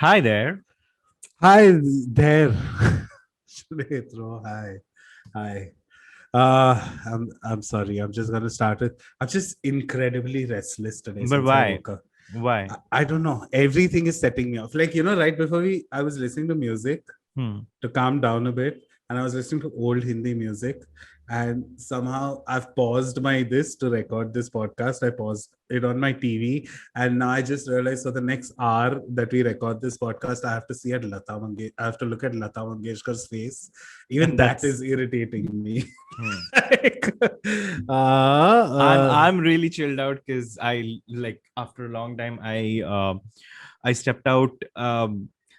Hi there. Hi there. Shunetro, hi. Hi. I'm sorry. I'm just gonna start with I'm just incredibly restless today But since I why? woke up. Why? I don't know. Everything is setting me off. Like, right before I was listening to music Hmm. to calm down a bit, and I was listening to old Hindi music, and somehow I've paused my this to record this podcast. I paused it on my TV, and now I just realized for the next hour that we record this podcast, I have to see at I have to look at Lata Mangeshkar's face. Even And that that's is irritating me. hmm. Like, I'm really chilled out because I like after a long time I stepped out.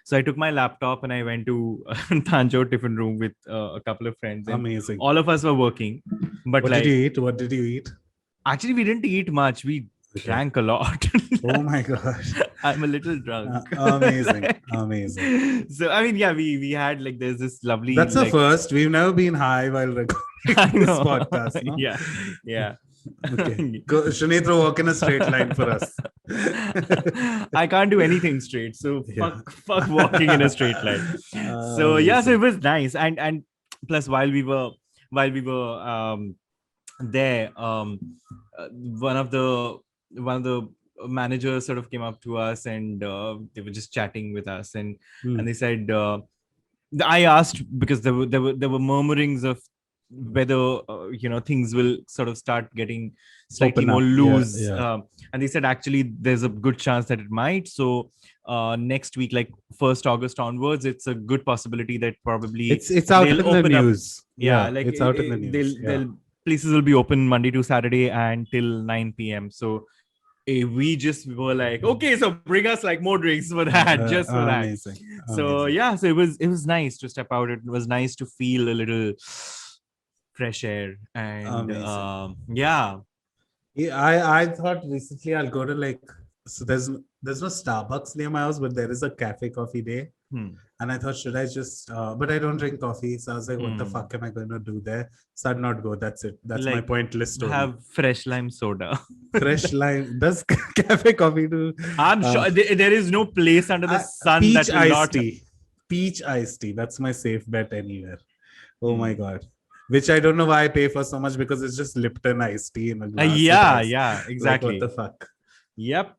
So I took my laptop and I went to Tanjore tiffin room with a couple of friends, and amazing. all of us were working. But What did you like eat? What did you eat? actually we didn't eat much. We Okay. drank a lot. Oh my gosh. I'm a little drunk. Amazing. Amazing. So I mean, yeah, we had like there's this lovely That's the like first. We've never been high while I recording this know. podcast, no? Yeah, yeah. Okay. Go, Shunitra, walk in a straight line for us. I can't do anything straight, so Yeah. fuck walking in a straight line. So yeah, so it Amazing. was nice, and plus while we were there, one of the managers sort of came up to us, and they were just chatting with us, and Hmm. they said. I asked because there were murmurings of whether things will sort of start getting slightly Open more up. Yeah. loose, Yeah. and they said actually there's a good chance that it might. So next week, like 1st August onwards, it's a good possibility that probably It's out they'll in the open up. news. Yeah, Yeah. like It's out in the news. Yeah. they'll places will be open Monday to Saturday and till 9 p.m. So we just were like, okay, so bring us like more drinks for that, just for that. Amazing. So Amazing. yeah, so it was nice to step out. It was nice to feel a little fresh air, and Amazing. yeah. Yeah, I thought recently I'll go to like so there's no Starbucks near my house, but there is a cafe coffee day. Hmm. And I thought, should I just but I don't drink coffee. So I was like, what the Hmm. fuck am I going to do there? So I'd not go. That's it. That's my Like pointless story. have fresh lime soda. Fresh lime. Does cafe coffee do I'm uh, sure there is no place under the sun peach that will iced not. tea? Peach iced tea. That's my safe bet anywhere. Oh my Hmm. god. Which I don't know why I pay for so much because it's just Lipton iced tea in a glass with Yeah, ice. yeah, Like what the exactly. fuck? Yep.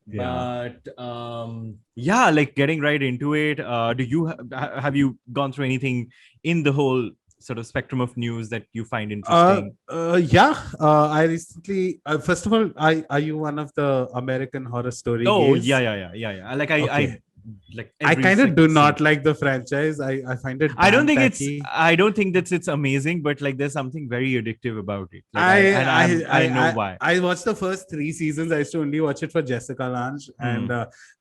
Yeah. But yeah, like getting right into it, do you have you gone through anything in the whole sort of spectrum of news that you find interesting? Yeah. I recently, first of all, are you one of the American Horror Story Oh yeah, gays? yeah, yeah, yeah, yeah. Like I Okay. like I every kind of do single. not like the franchise. I find it I don't damn think it's. tacky. I don't think that's it's amazing, but like there's something very addictive about it. Like I I and I I know I I why. I watched the first three seasons. I used to only watch it for Jessica Lange and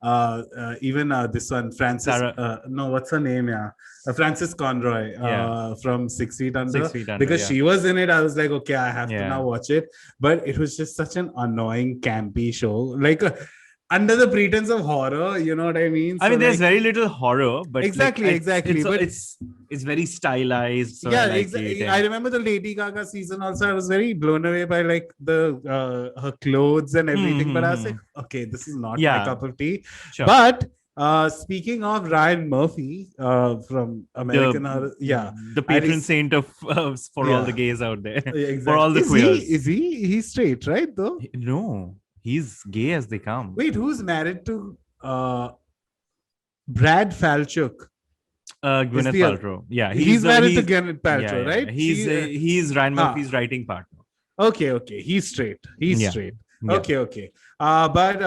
Hmm. even this one, Francis. Sarah. No, what's her name? Yeah, Francis Conroy Yeah. from 6 Feet 6 Under. feet under. Because Yeah. she was in it, I was like, okay, I have to Yeah. now watch it. But it was just such an annoying, campy show. Like under the pretense of horror, you know what I mean? I So mean, there's like very little horror, but like exactly, exactly. But it's very stylized, so I yeah, like it. exactly. I And remember the Lady Gaga season also. I was very blown away by like the her clothes and hmm, everything. But hmm, I was hmm. like, okay, this is not my Yeah, cup of tea. sure. But speaking of Ryan Murphy from The American Horror, yeah, the I patron saint of for all the yeah, gays out there, for exactly. all the queers. Is he's straight, right? Though. No, he's gay as they come. Wait, who's married to Brad Falchuk? Is Gwyneth the Paltrow. Yeah, he's married to Gwyneth yeah, Paltrow, yeah, right? yeah. She He's Ryan huh. Murphy's writing partner. Okay, okay. He's straight. He's Yeah, straight. yeah. Okay, okay. But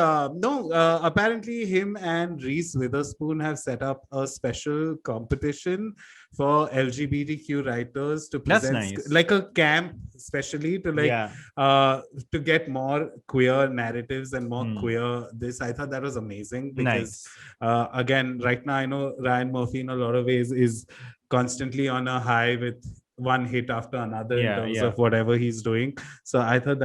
no, apparently him and Reese Witherspoon have set up a special competition for LGBTQ writers to That's present nice. like a camp, especially to like Yeah. to get more queer narratives and more Hmm. queer this. I thought that was amazing because Nice. again, right now I know Ryan Murphy in a lot of ways is constantly on a high with one hit after another in Yeah, terms yeah. of whatever he's doing. So I thought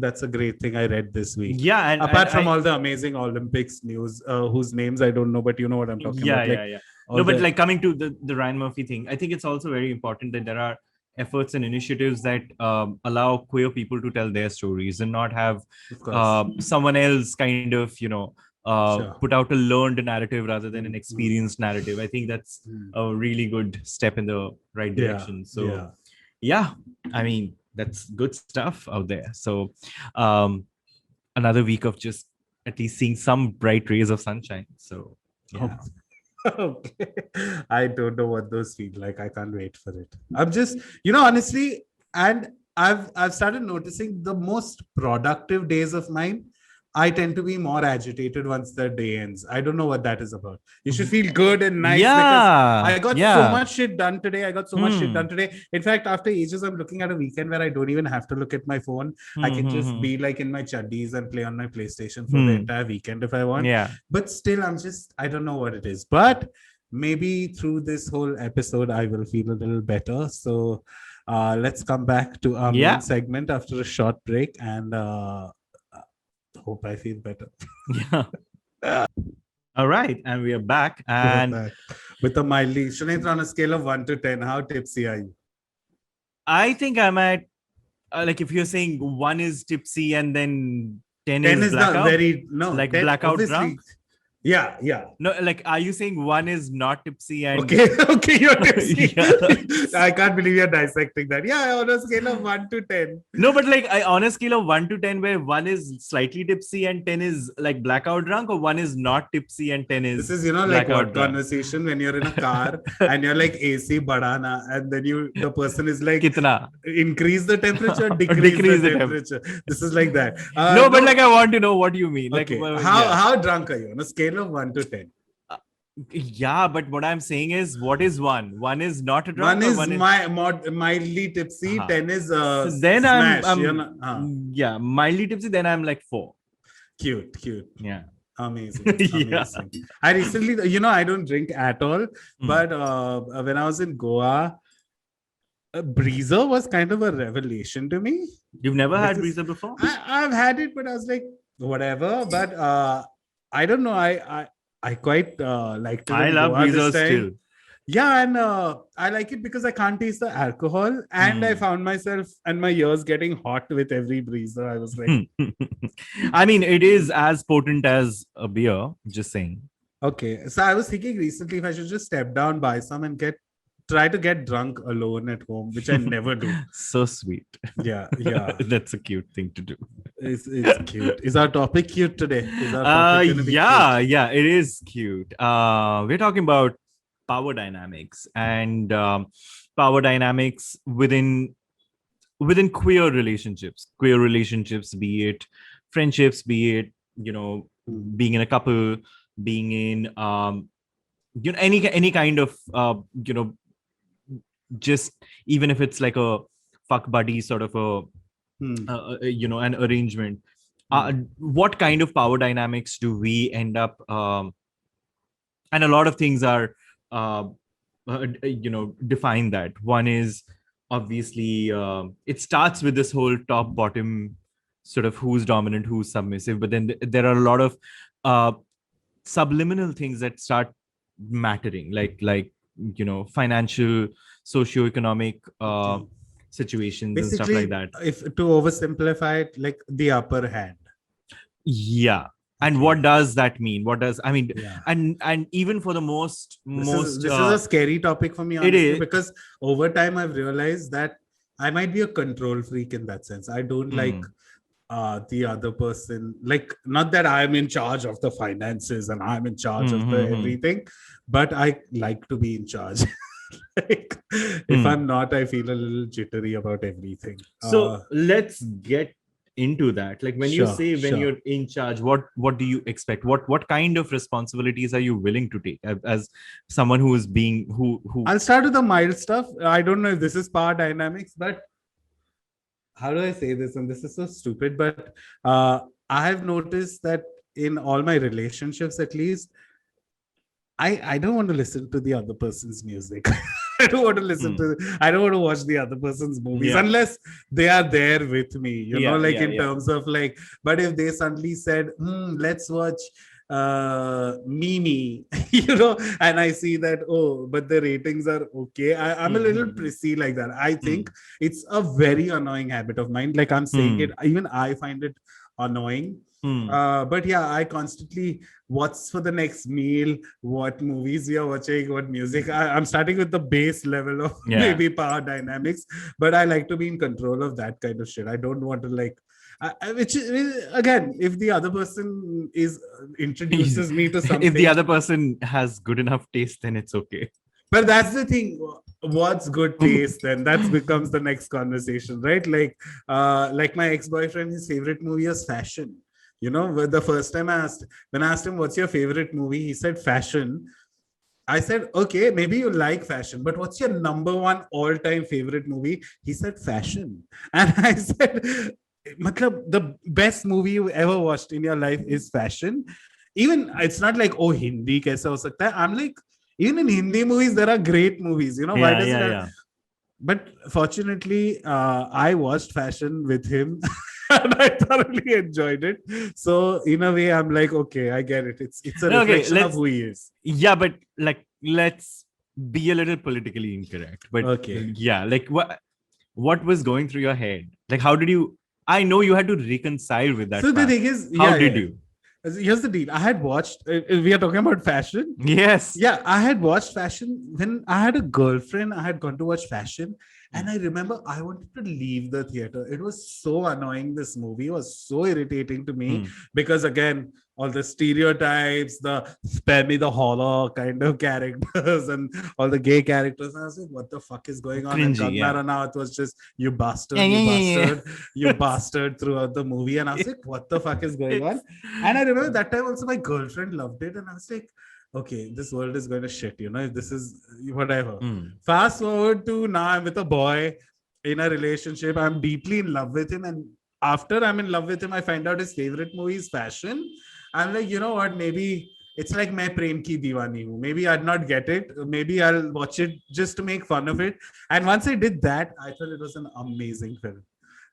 that's a great thing I read this week. Yeah, and Apart from I all the amazing Olympics news, whose names I don't know, but you know what I'm talking yeah, about. yeah, Like yeah. all No, but the like coming to the Ryan Murphy thing, I think it's also very important that there are efforts and initiatives that allow queer people to tell their stories and not have of course. someone else kind of Sure. put out a learned narrative rather than an Mm, experienced narrative. I think that's a really good step in the right Yeah, direction. So yeah. yeah, I mean, that's good stuff out there. So another week of just at least seeing some bright rays of sunshine. So yeah. Okay. I don't know what those feel like. I can't wait for it. I'm just, honestly, and I've started noticing the most productive days of mine. I tend to be more agitated once the day ends. I don't know what that is about. You should feel good and nice because Yeah, I got so yeah. much shit done today. I got so much shit done today. In fact, after ages, I'm looking at a weekend where I don't even have to look at my phone. I can just be like in my chuddies and play on my PlayStation for the entire weekend if I want. Yeah. But still, I don't know what it is. But maybe through this whole episode, I will feel a little better. So let's come back to our Yeah. main segment after a short break and hope I feel better. Yeah. All right, and we are back. We're And back with a mildly, Shanitra, on a scale of 1 to 10, how tipsy are you? I think I'm at like if you're saying 1 is tipsy and then 10 10 is is the blackout, very, no, like 10, blackout obviously. drunk. Yeah, yeah. No, like are you saying 1 is not tipsy and Okay, okay, you're tipsy. Yeah. I can't believe you're dissecting that. Yeah, on a scale of 1 to 10. No, but like on a scale of 1 to 10, where 1 is slightly tipsy and 10 is like blackout drunk, or 1 is not tipsy and 10 is This is, like blackout what drunk? conversation when you're in a car and you're like AC badana, and then the person is like, Kitna? increase the temperature, decrease the temperature. This is like that. No, but like I want to know what you mean. Like Okay. yeah. How drunk are you on a scale of 1 to 10? Yeah, but what I'm saying is, what is 1? 1 is not a drunk. 1 is mildly tipsy. 10 is So then smash. I'm yeah, mildly tipsy. Then I'm like 4. Cute. Yeah. Amazing. Amazing. I recently, I don't drink at all, but when I was in Goa, Breezer was kind of a revelation to me. You've never had Breezer before? I've had it, but I was like, whatever. But I don't know. I quite liked it. I love Breezer still. Yeah, and I like it because I can't taste the alcohol, and I found myself and my ears getting hot with every Breezer. I was like, I mean, it is as potent as a beer. Just saying. Okay, so I was thinking recently if I should just step down, buy some, and try to get drunk alone at home, which I never do. So sweet. Yeah. That's a cute thing to do. It's cute. Is our topic cute today? Yeah, it is cute. We're talking about power dynamics and power dynamics within queer relationships, be it friendships, be it being in a couple, being in any kind of just even if it's like a fuck buddy sort of an arrangement. What kind of power dynamics do we end up and a lot of things are define that. One is obviously it starts with this whole top bottom sort of who's dominant, who's submissive, but then there are a lot of subliminal things that start mattering, like financial, socioeconomic situations, basically, and stuff like that. If to oversimplify it, like the upper hand. Yeah. And what does that mean? And even for the most this is a scary topic for me, honestly, it is, because over time I've realized that I might be a control freak in that sense. I don't like the other person, like, not that I'm in charge of the finances and I'm in charge of the everything, but I like to be in charge. Like, if I'm not, I feel a little jittery about everything. So let's get into that. Like when you say you're in charge, what do you expect? What kind of responsibilities are you willing to take as someone who is being who I'll start with the mild stuff. I don't know if this is power dynamics, but how do I say this? And this is so stupid, but I have noticed that in all my relationships, at least, I don't want to listen to the other person's music. I don't want to listen to, I don't want to watch the other person's movies unless they are there with me, in terms of like, but if they suddenly said, let's watch Mimi, and I see that, but the ratings are okay. I'm a little prissy like that. I think it's a very annoying habit of mine. Like I'm saying it, even I find it annoying. Hmm. But yeah, I constantly what's for the next meal, what movies we are watching, what music. I'm starting with the base level of Yeah. maybe power dynamics, but I like to be in control of that kind of shit. I don't want to like, which again, if the other person is introduces me to something, If the other person has good enough taste, then it's okay. but that's the thing. What's good taste? Then that becomes the next conversation, right? Like my ex-boyfriend, his favorite movie was fashion. You know, the first time when I asked him, "What's your favorite movie?" He said, "Fashion." I said, "Okay, maybe you like fashion, but what's your number one all-time favorite movie?" He said, "Fashion," and I said, "Matlab, the best movie you ever watched in your life is Fashion." Even it's not like, oh, Hindi kaisa ho sakta hai. I'm like, even in Hindi movies, there are great movies. You know, why Yeah, does it yeah, have? yeah. But fortunately, I watched Fashion with him. And I thoroughly enjoyed it. So in a way, I'm like, okay, I get it. It's a No, okay, reflection of let's who he is. yeah, but like let's be a little politically incorrect. But Okay. yeah, like what was going through your head? Like how did you I know you had to reconcile with that So the fact. thing is, How yeah, did yeah. you? Here's the deal. I had watched. We are talking about fashion. Yes. Yeah, I had watched Fashion when I had a girlfriend. I had gone to watch Fashion, and I remember I wanted to leave the theater. It was so annoying. This movie was so irritating to me Hmm. because again, all the stereotypes, the spare me the horror kind of characters, and all the gay characters. And I was like, what the fuck is going on? And Cringy, Kangna yeah. Ranaut was just you bastard, Yeah, you yeah, yeah, bastard, you bastard throughout the movie. And I was like, what the fuck is going on? And I remember that time also my girlfriend loved it, and I was like, okay, this world is going to shit, you know, if this is whatever. Hmm. Fast forward to now, I'm with a boy in a relationship. I'm deeply in love with him. And after I'm in love with him, I find out his favorite movie is fashion. I'm like, you know what? Maybe it's like my Prem Ki Diwani Hu. Maybe I'd not get it. Maybe I'll watch it just to make fun of it. And once I did that, I thought it was an amazing film.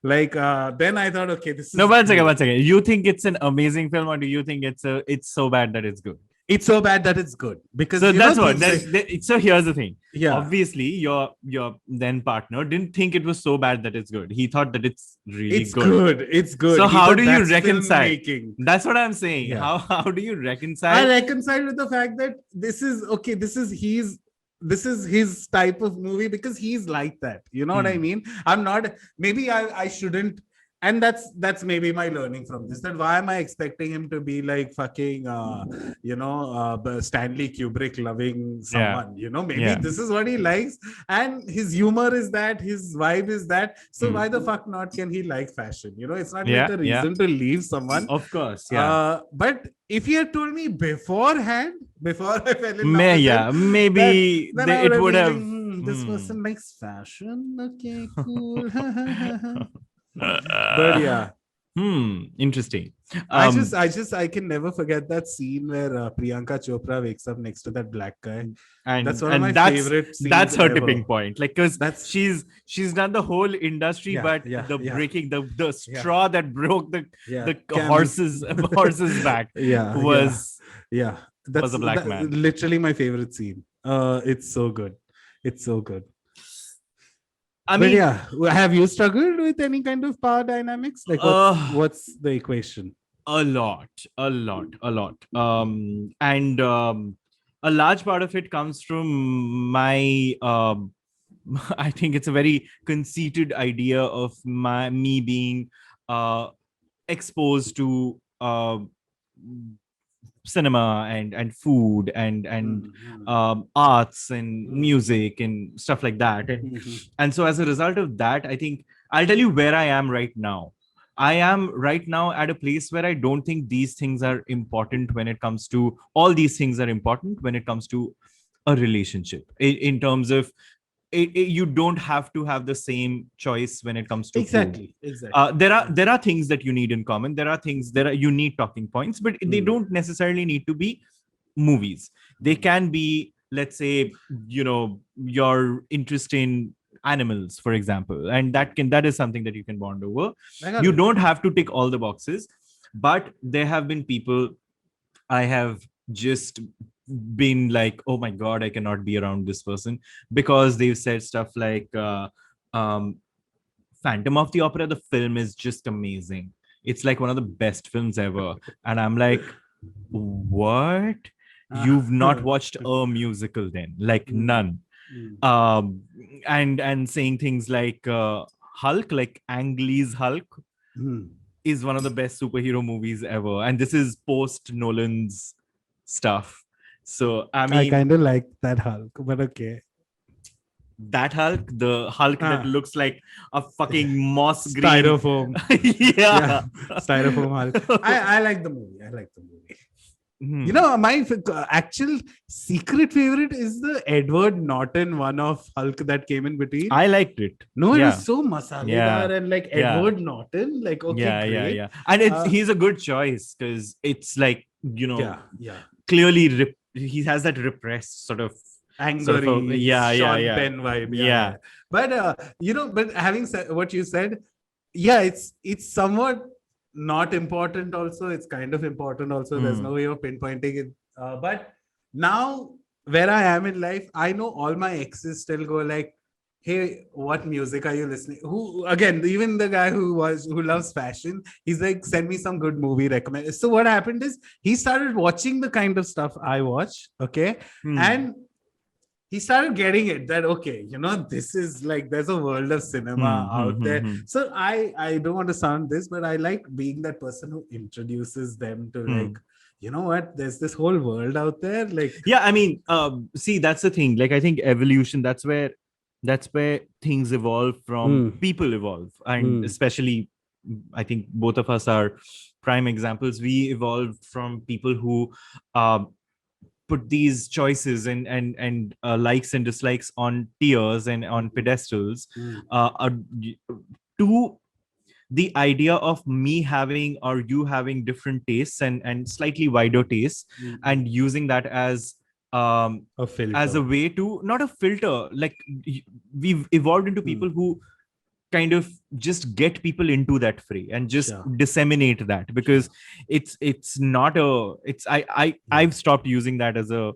Like then I thought, okay, this No, is one second, great. one second. You think it's an amazing film, or do you think it's so bad that it's good? It's so bad that it's good because So you know that's what. things like So here's the thing. yeah, Obviously, your then partner didn't think it was so bad that it's good. He thought that it's really it's good. good. It's good. So He how thought do you that's reconcile? filmmaking. That's what I'm saying. Yeah. How do you I reconcile? reconcile with the fact that this is okay. This is his type of movie because he's like that. You know what I mean? I'm not. Maybe I shouldn't. And that's maybe my learning from this. That why am I expecting him to be like fucking Stanley Kubrick loving someone? You know, maybe Yeah. this is what he likes, and his humor is that, his vibe is that. So Hmm. why the fuck not can he like fashion? You know, it's not Yeah, like a yeah. reason to leave someone. Of course, yeah. But if he had told me beforehand, before I fell in love with Yeah, him, maybe then I would it have would been like, have. this person likes fashion. Okay, cool. But But yeah, interesting. I can never forget that scene where Priyanka Chopra wakes up next to that black guy. And That's one of my that's favorite scenes that's her ever. tipping point. Like, because That's she's done the whole industry, Yeah, but yeah, the yeah. breaking the straw that broke the Camels. horse's back yeah, was yeah. That's a black man. literally my favorite scene. It's so good. It's so good. I But mean, yeah, have you struggled with any kind of power dynamics? Like, what's the equation? a lot. And a large part of it comes from my I think it's a very conceited idea of me being exposed to cinema and food and arts and music and stuff like that. And so as a result of that, I think I'll tell you where I am right now. I am right now at a place where I don't think these things are important when it comes to all these things are important when it comes to a relationship in terms of you don't have to have the same choice when it comes to Exactly. food. There are things that you need in common. There are you need talking points, but they don't necessarily need to be movies. They can be, let's say, your interest in animals, for example, and that is something that you can bond over. You don't have to tick all the boxes, but there have been people I have just been like, oh my god, I cannot be around this person because they've said stuff like Phantom of the Opera, the film is just amazing. it's like one of the best films ever. And I'm like, what? You've not watched a musical then? Like none. Mm. Um, and saying things like Hulk, like Ang Lee's Hulk, Mm. is one of the best superhero movies ever. And this is post Nolan's stuff. So I I mean, kind of like that Hulk, but okay. that Hulk, the Hulk that Ah, looks like a fucking moss green. styrofoam. Yeah. Styrofoam Hulk. I like the movie. I like the movie. Hmm. You know, my actual secret favorite is the Edward Norton one of Hulk that came in between. I liked it. No, it Yeah. was so masaledar Yeah. and like Yeah. Edward Norton. Like, okay, Yeah, yeah, great. yeah. And it's Uh, he's a good choice because it's like, you know, Yeah, yeah. clearly he has that repressed sort of Angry, yeah, Sean yeah. Penn vibe. Yeah. Yeah. But you know, but having said what you said, yeah, it's somewhat not important also. It's kind of important also. There's Hmm. no way of pinpointing it. But now where I am in life, I know all my exes still go like, hey, what music are you listening? Who again, even the guy who loves fashion, he's like, send me some good movie recommend. So what happened is he started watching the kind of stuff I watch, okay, Hmm. and he started getting it that okay, you know, this is like there's a world of cinema out there. So I don't want to sound this, but I like being that person who introduces them to like, you know what, there's this whole world out there. Like, yeah, I mean, see, that's the thing. Like, I think evolution, that's where things evolve from, people evolve. And especially, I think both of us are prime examples. We evolved from people who put these choices and likes and dislikes on tiers and on pedestals, to the idea of me having or you having different tastes and slightly wider tastes, and using that as a filter. as a way to, not a filter, like we've evolved into people who kind of just get people into that fray and just Sure. disseminate that, because it's not a, it's I've stopped using that as a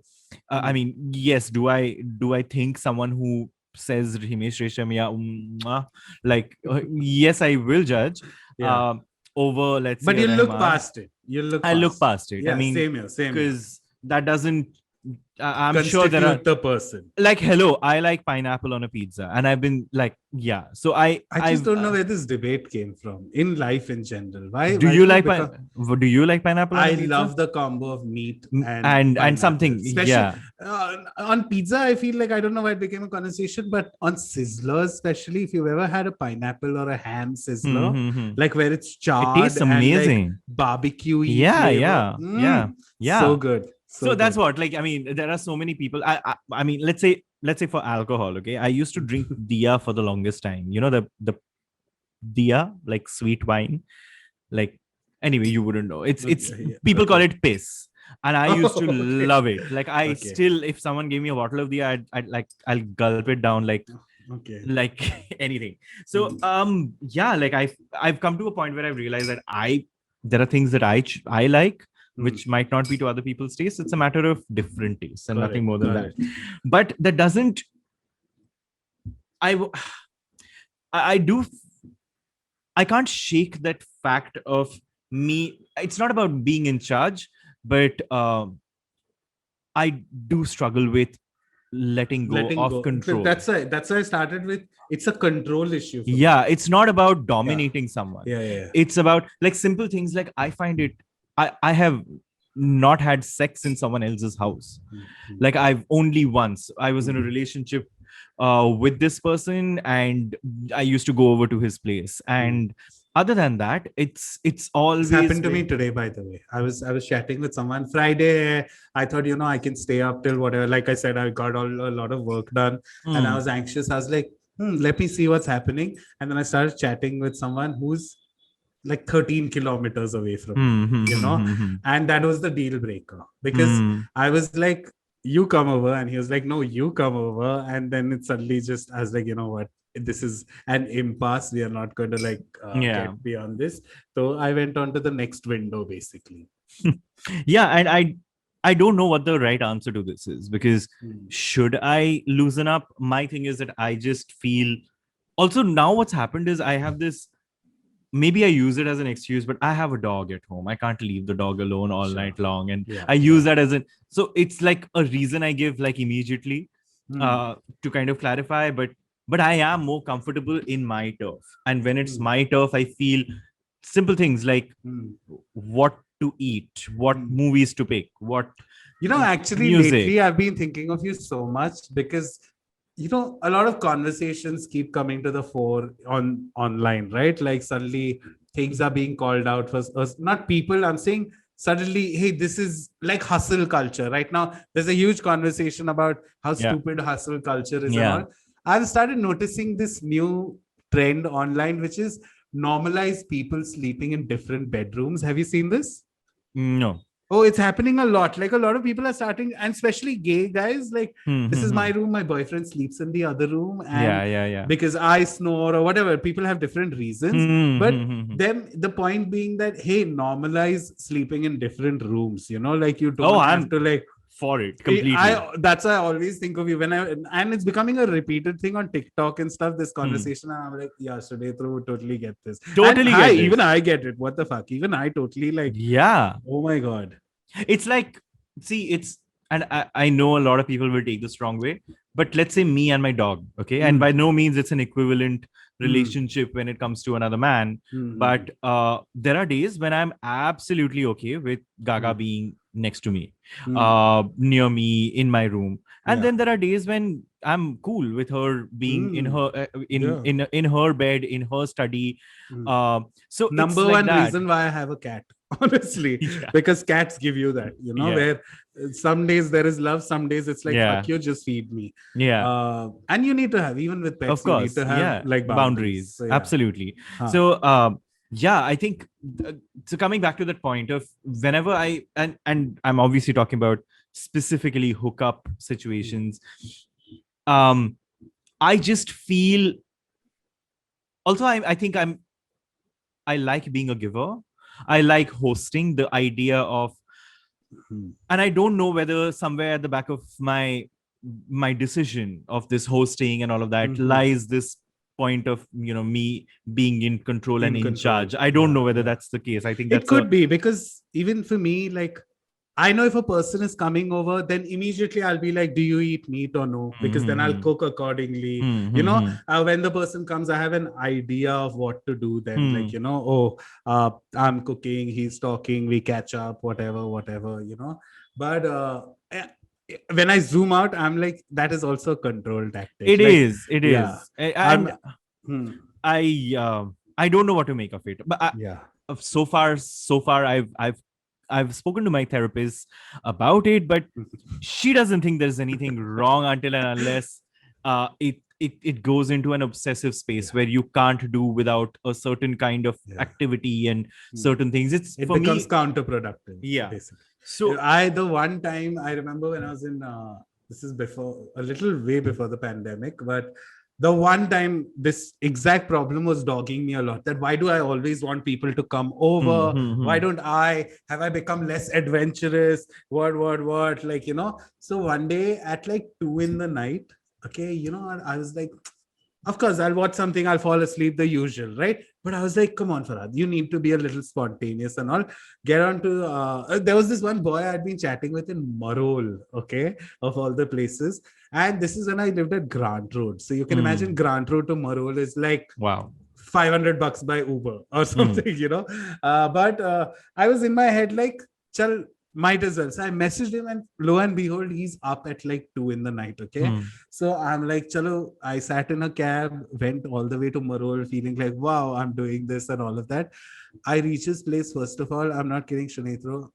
I mean, yes, do I think someone who says Himesh Reshammiya, like yes, I will judge Yeah. over, let's But say, you look Rahman. past it. You look I look past past it. Yeah, I mean, same here, same here. because that doesn't I'm sure there are, Constitute the person. like, hello, I like pineapple on a pizza, and I've been like, yeah. So I just I've, don't know where this debate came from in life in general. Why do why you did it like become- do you like pineapple on a I pizza? love the combo of meat and and something, especially yeah. On pizza. I feel like I don't know why it became a conversation, but on sizzlers, especially if you've ever had a pineapple or a ham sizzler, like where it's charred, it tastes amazing, and like barbecue. Yeah, yeah, yeah. So good. So that's what, like, I mean, there are so many people. I mean, let's say for alcohol, okay. I used to drink Dia for the longest time. You know, the Dia, like sweet wine. Like, anyway, you wouldn't know. It's people call it piss. And I used to love it. Like, I still, if someone gave me a bottle of Dia, I'll gulp it down like anything. So yeah, like I've come to a point where I've realized that there are things that I like, which might not be to other people's tastes. It's a matter of different tastes and nothing more than that. But that doesn't, I can't shake that fact of me. It's not about being in charge, but I do struggle with letting go of control. That's why I started with, it's a control issue. Yeah, it's not about dominating someone. Yeah. It's about like simple things. Like, I find it, I have not had sex in someone else's house. Like, I've only once, I was in a relationship with this person, and I used to go over to his place, and other than that, it's always happened to me today, by the way. I was chatting with someone Friday. I thought, you know, I can stay up till whatever. Like I said, I got a lot of work done, and I was anxious. I was like, let me see what's happening. And then I started chatting with someone who's like 13 kilometers away from me, you know, and that was the deal breaker, because I was like, you come over, and he was like, no, you come over. And then it suddenly just, I was like, you know what, this is an impasse. We are not going to like get beyond this. So I went on to the next window, basically. Yeah, and I don't know what the right answer to this is, because should I loosen up? My thing is that I just feel, also now what's happened is I have this maybe I use it as an excuse, but I have a dog at home. I can't leave the dog alone all Sure. night long. And Yeah, I use that as an, so it's like a reason I give like immediately Hmm. to kind of clarify, but I am more comfortable in my turf. And when it's Hmm. my turf, I feel simple things like Hmm. what to eat, what Hmm. movies to pick, what Actually, music. lately I've been thinking of you so much because a lot of conversations keep coming to the fore on online, right? Like suddenly things are being called out for us, not people. I'm saying suddenly, hey, this is like hustle culture right now. There's a huge conversation about how Yeah. stupid hustle culture is and Yeah. all. I've started noticing this new trend online, which is normalize people sleeping in different bedrooms. Have you seen this? No. Oh, it's happening a lot. Like a lot of people are starting, and especially gay guys, like Hmm, this hmm, is my hmm. room, my boyfriend sleeps in the other room, and Yeah, yeah, yeah. because I snore or whatever, people have different reasons. Hmm, But hmm, hmm, hmm. then the point being that hey, normalize sleeping in different rooms, like you Oh, don't have I'm to like for it completely. I that's why I always think of you when and it's becoming a repeated thing on TikTok and stuff, this Hmm. conversation, and I'm like, yeah, Sudhitra would totally get this. And Totally hi, get even this. I get it. What the fuck? Even I totally like, Yeah. oh my god. It's like, see, it's, and I know a lot of people will take this wrong way, but let's say me and my dog, okay? And Hmm. by no means it's an equivalent Hmm. relationship when it comes to another man. Hmm. But there are days when I'm absolutely okay with Hmm. Gaga being next to me, Hmm. near me in my room. And Yeah. then there are days when I'm cool with her being in Hmm. her Yeah. in her bed, in her study. Hmm. So it's Number like one that. reason why I have a cat, honestly, Yeah. because cats give you that, Yeah. where some days there is love, some days it's like, Yeah. fuck you, just feed me. Yeah. And you need to have, even with Of pets, you need course, to have yeah, like boundaries. boundaries, So, yeah. absolutely. Huh. So, yeah, I think so. Coming back to that point of whenever and I'm obviously talking about specifically hookup situations. Um, I just feel also I think I like being a giver. I like hosting the idea of, Hmm. and I don't know whether somewhere at the back of my decision of this hosting and all of that Hmm. lies this point of me being in control and In in control. charge. I don't Yeah. know whether Yeah. that's the case. I think It that's a could be because even for me, like, I know if a person is coming over, then immediately I'll be like, do you eat meat or no? Because then I'll hmm, cook accordingly. hmm, hmm, hmm, When the person comes, I have an idea of what to do then. Like, hmm. oh, I'm cooking, he's talking, we catch up, whatever, whatever. But when I zoom out, I'm like, that is also a control tactic. It Like, is, it yeah, is. I'm, And hmm, I don't know what to make of it, but yeah. so far I've spoken to my therapist about it, but she doesn't think there's anything wrong until and unless it goes into an obsessive space Yeah, where you can't do without a certain kind of yeah. activity and Hmm. certain things. It's It for becomes me. counterproductive, Yeah. basically. So The one time I remember when I was in, this is before, a little way before the pandemic, but the one time this exact problem was dogging me a lot, that why do I always want people to come hmm, over? hmm, Why hmm, don't have I become less adventurous? What? Like, so one day at like 2 in the night, okay, I was like, of course, I'll watch something, I'll fall asleep, the usual, right? But I was like, come on, Farad, you need to be a little spontaneous and all. Get on to, there was this one boy I'd been chatting with in Marol, okay, of all the places. And this is when I lived at Grant Road. So you can imagine hmm. Grant Road to Marol is like Wow. $500 by Uber or Hmm, something. But I was in my head like, chal, might as well. So I messaged him, and lo and behold, he's up at like 2 in the night. Okay. hmm, So I'm like, chalo, I sat in a cab, went all the way to Marol, feeling like, wow, I'm doing this and all of that. I reach his place. First of all, I'm not kidding, Shanitro,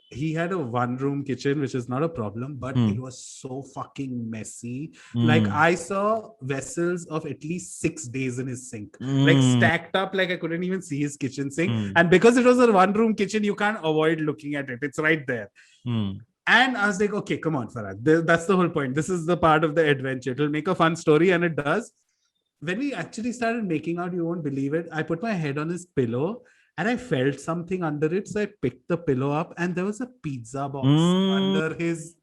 he had a one room kitchen, which is not a problem, but it hmm, was so fucking messy. Like, hmm, I saw vessels of at least 6 days in his sink, like hmm, stacked up, like I couldn't even see his kitchen sink. hmm, And because it was a one room kitchen, you can't avoid looking at it, it's right there. hmm, And I was like, okay, come on, Farad. That's the whole point. This is the part of the adventure. It'll make a fun story, and it does. When we actually started making out, you won't believe it. I put my head on his pillow and I felt something under it. So I picked the pillow up, and there was a pizza box hmm. under his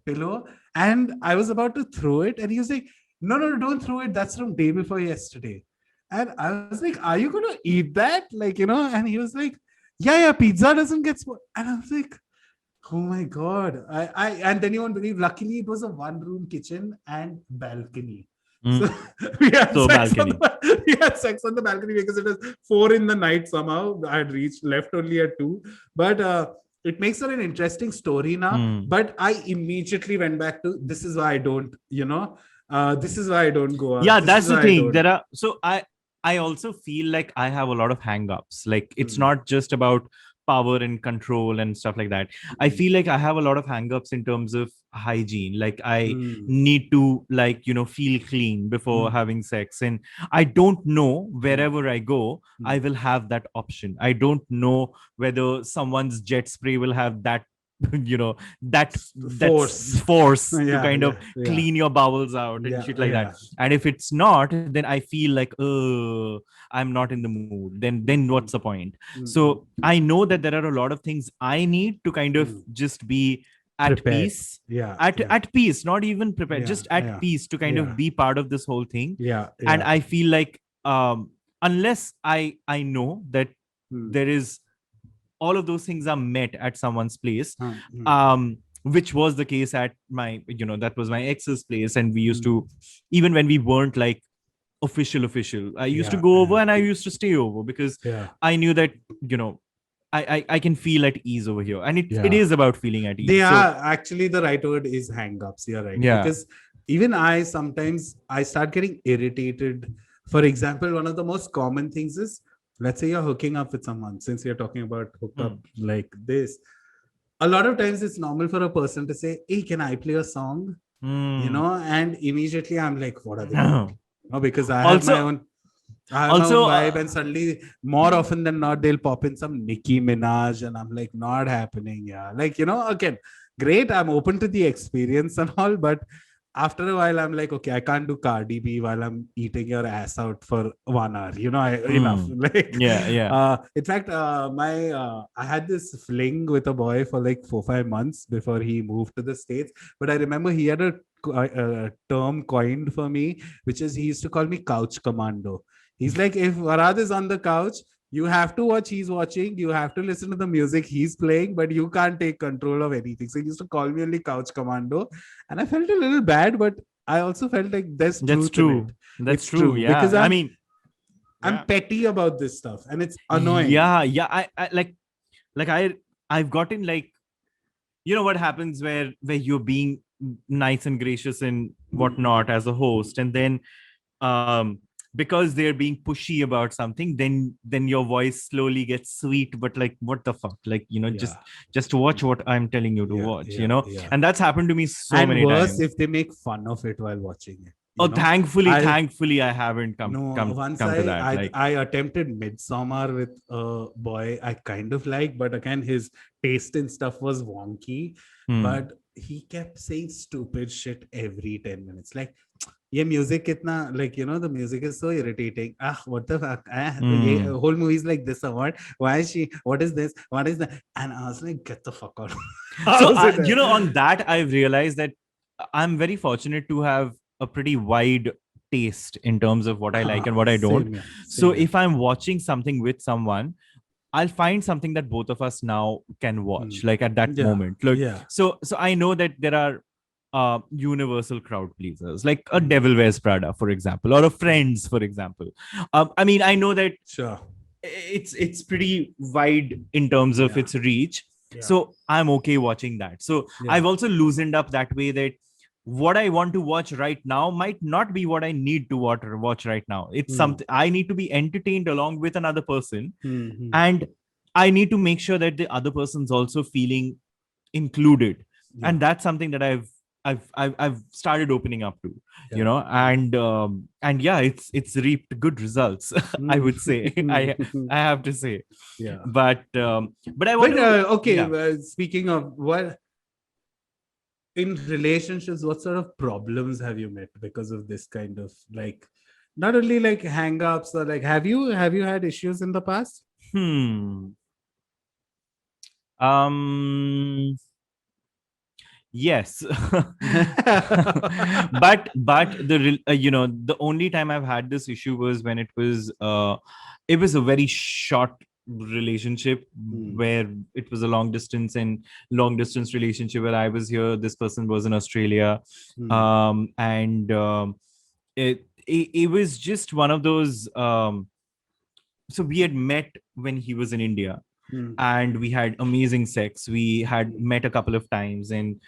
pillow. And I was about to throw it. And he was like, no, don't throw it. That's from day before yesterday. And I was like, "Are you gonna eat that?" Like, and he was like, "Yeah, pizza doesn't get spoiled." And I was like, "Oh my god!" And then you won't believe. Luckily, it was a one-room kitchen and balcony. So Mm. we had So sex on balcony. the balcony because it was 4 in the night. Somehow I had reached left only at 2, but it makes for an interesting story now. Mm. But I immediately went back to this is why I don't, this is why I don't go Yeah, out. This that's is the why I thing. don't. I also feel like I have a lot of hang-ups. Like it's Hmm. not just about power and control and stuff like that. I Hmm. feel like I have a lot of hang-ups in terms of hygiene. Like I Hmm. need to, like, feel clean before Hmm. having sex. And I don't know, Hmm. wherever I go, Hmm. I will have that option. I don't know whether someone's jet spray will have that you know that's Force. force to Yeah, kind of yeah, yeah, clean your bowels out and yeah, shit like that. yeah. And if it's not, then I feel like, oh, I'm not in the mood. Then what's Hmm. the point? Hmm. So I know that there are a lot of things I need to kind of Hmm. just be at Prepared. peace, Yeah, at yeah, at peace, not even prepared, yeah, just at yeah, peace to kind of yeah, be part of this whole thing. yeah, And yeah. I feel like, unless I know that Hmm. there is all of those things are met at someone's place, Hmm. Hmm. which was the case at my, that was my ex's place. And we used Hmm. to, even when we weren't like official, I used to Yeah, go over yeah, and I used to stay over because yeah, I knew that, you know I can feel at ease over here, and it yeah. is about feeling at They ease. So are actually the right word is hang-ups. You're right. yeah. Because even I sometimes I start getting irritated. For example, one of the most common things is, let's say you're hooking up with someone, since we're talking about hookup Hmm. like this. A lot of times it's normal for a person to say, "Hey, can I play a song?" Hmm. And immediately I'm like, what are they gonna play? Because Also, I have my own also, vibe, and suddenly, more often than not, they'll pop in some Nicki Minaj, and I'm like, not happening. Yeah, like, again, great. I'm open to the experience and all, but after a while, I'm like, okay, I can't do Cardi B while I'm eating your ass out for 1 hour. Enough. hmm. Like, Yeah, yeah. in fact, I had this fling with a boy for like 4 5 months before he moved to the States. But I remember he had a term coined for me, which is he used to call me couch commando. He's like, if Varad is on the couch, you have to watch he's watching, you have to listen to the music he's playing, but you can't take control of anything. So he used to call me only couch commando. And I felt a little bad, but I also felt like there's That's truth in it. true. That's It's true. true because Yeah. I mean, I'm yeah. petty about this stuff and it's annoying. Yeah, yeah. I like I've gotten like, what happens where you're being nice and gracious and Mhm. whatnot as a host, and then um because they're being pushy about something, then your voice slowly gets sweet, but like, what the fuck, like, Yeah. just watch what I'm telling you to Yeah. watch, Yeah. Yeah. and that's happened to me so And many worse times. if they make fun of it while watching it. Oh, thankfully, I thankfully I haven't come No, come once come to that, like. I attempted Midsummer with a boy I kind of like, but again his taste in stuff was wonky. Hmm. But he kept saying stupid shit every 10 minutes. Like, yeah, music itna like the music is so irritating. Ah, what the fuck? Ye, Hmm. whole movie is like this or what? Why is she? What is this? What is that? And I was like, get the fuck out. So, How is it? on that, I've realized that I'm very fortunate to have a pretty wide taste in terms of what I like and what I don't. Same here. So, Same here. if I'm watching something with someone, I'll find something that both of us now can Hmm. watch, like at that Yeah. moment. Look, Yeah. so I know that there are universal crowd pleasers, like a Hmm. Devil Wears Prada, for example, or a Friends, for example. I mean, I know that Sure. it's pretty wide in terms of Yeah. its reach, Yeah. so I'm okay watching that. So Yeah. I've also loosened up that way, that what I want to watch right now might not be what I need to watch right now. It's Hmm. something I need to be entertained along with another person, Hmm. Hmm. and I need to make sure that the other person's also feeling included. Yeah. And that's something that I've started opening up to, Yeah. and yeah, it's reaped good results. I Hmm. would say, I have to say. Yeah. But I want But to, okay, yeah. speaking of what in relationships, what sort of problems have you met because of this kind of like not only like hang-ups or like have you had issues in the past? Hmm. Um. Yes. But the only time I've had this issue was when it was a very short relationship where it was a long distance relationship where I was here, this person was in Australia. And it was just one of those so we had met when he was in India, and we had amazing sex. We had met a couple of times, and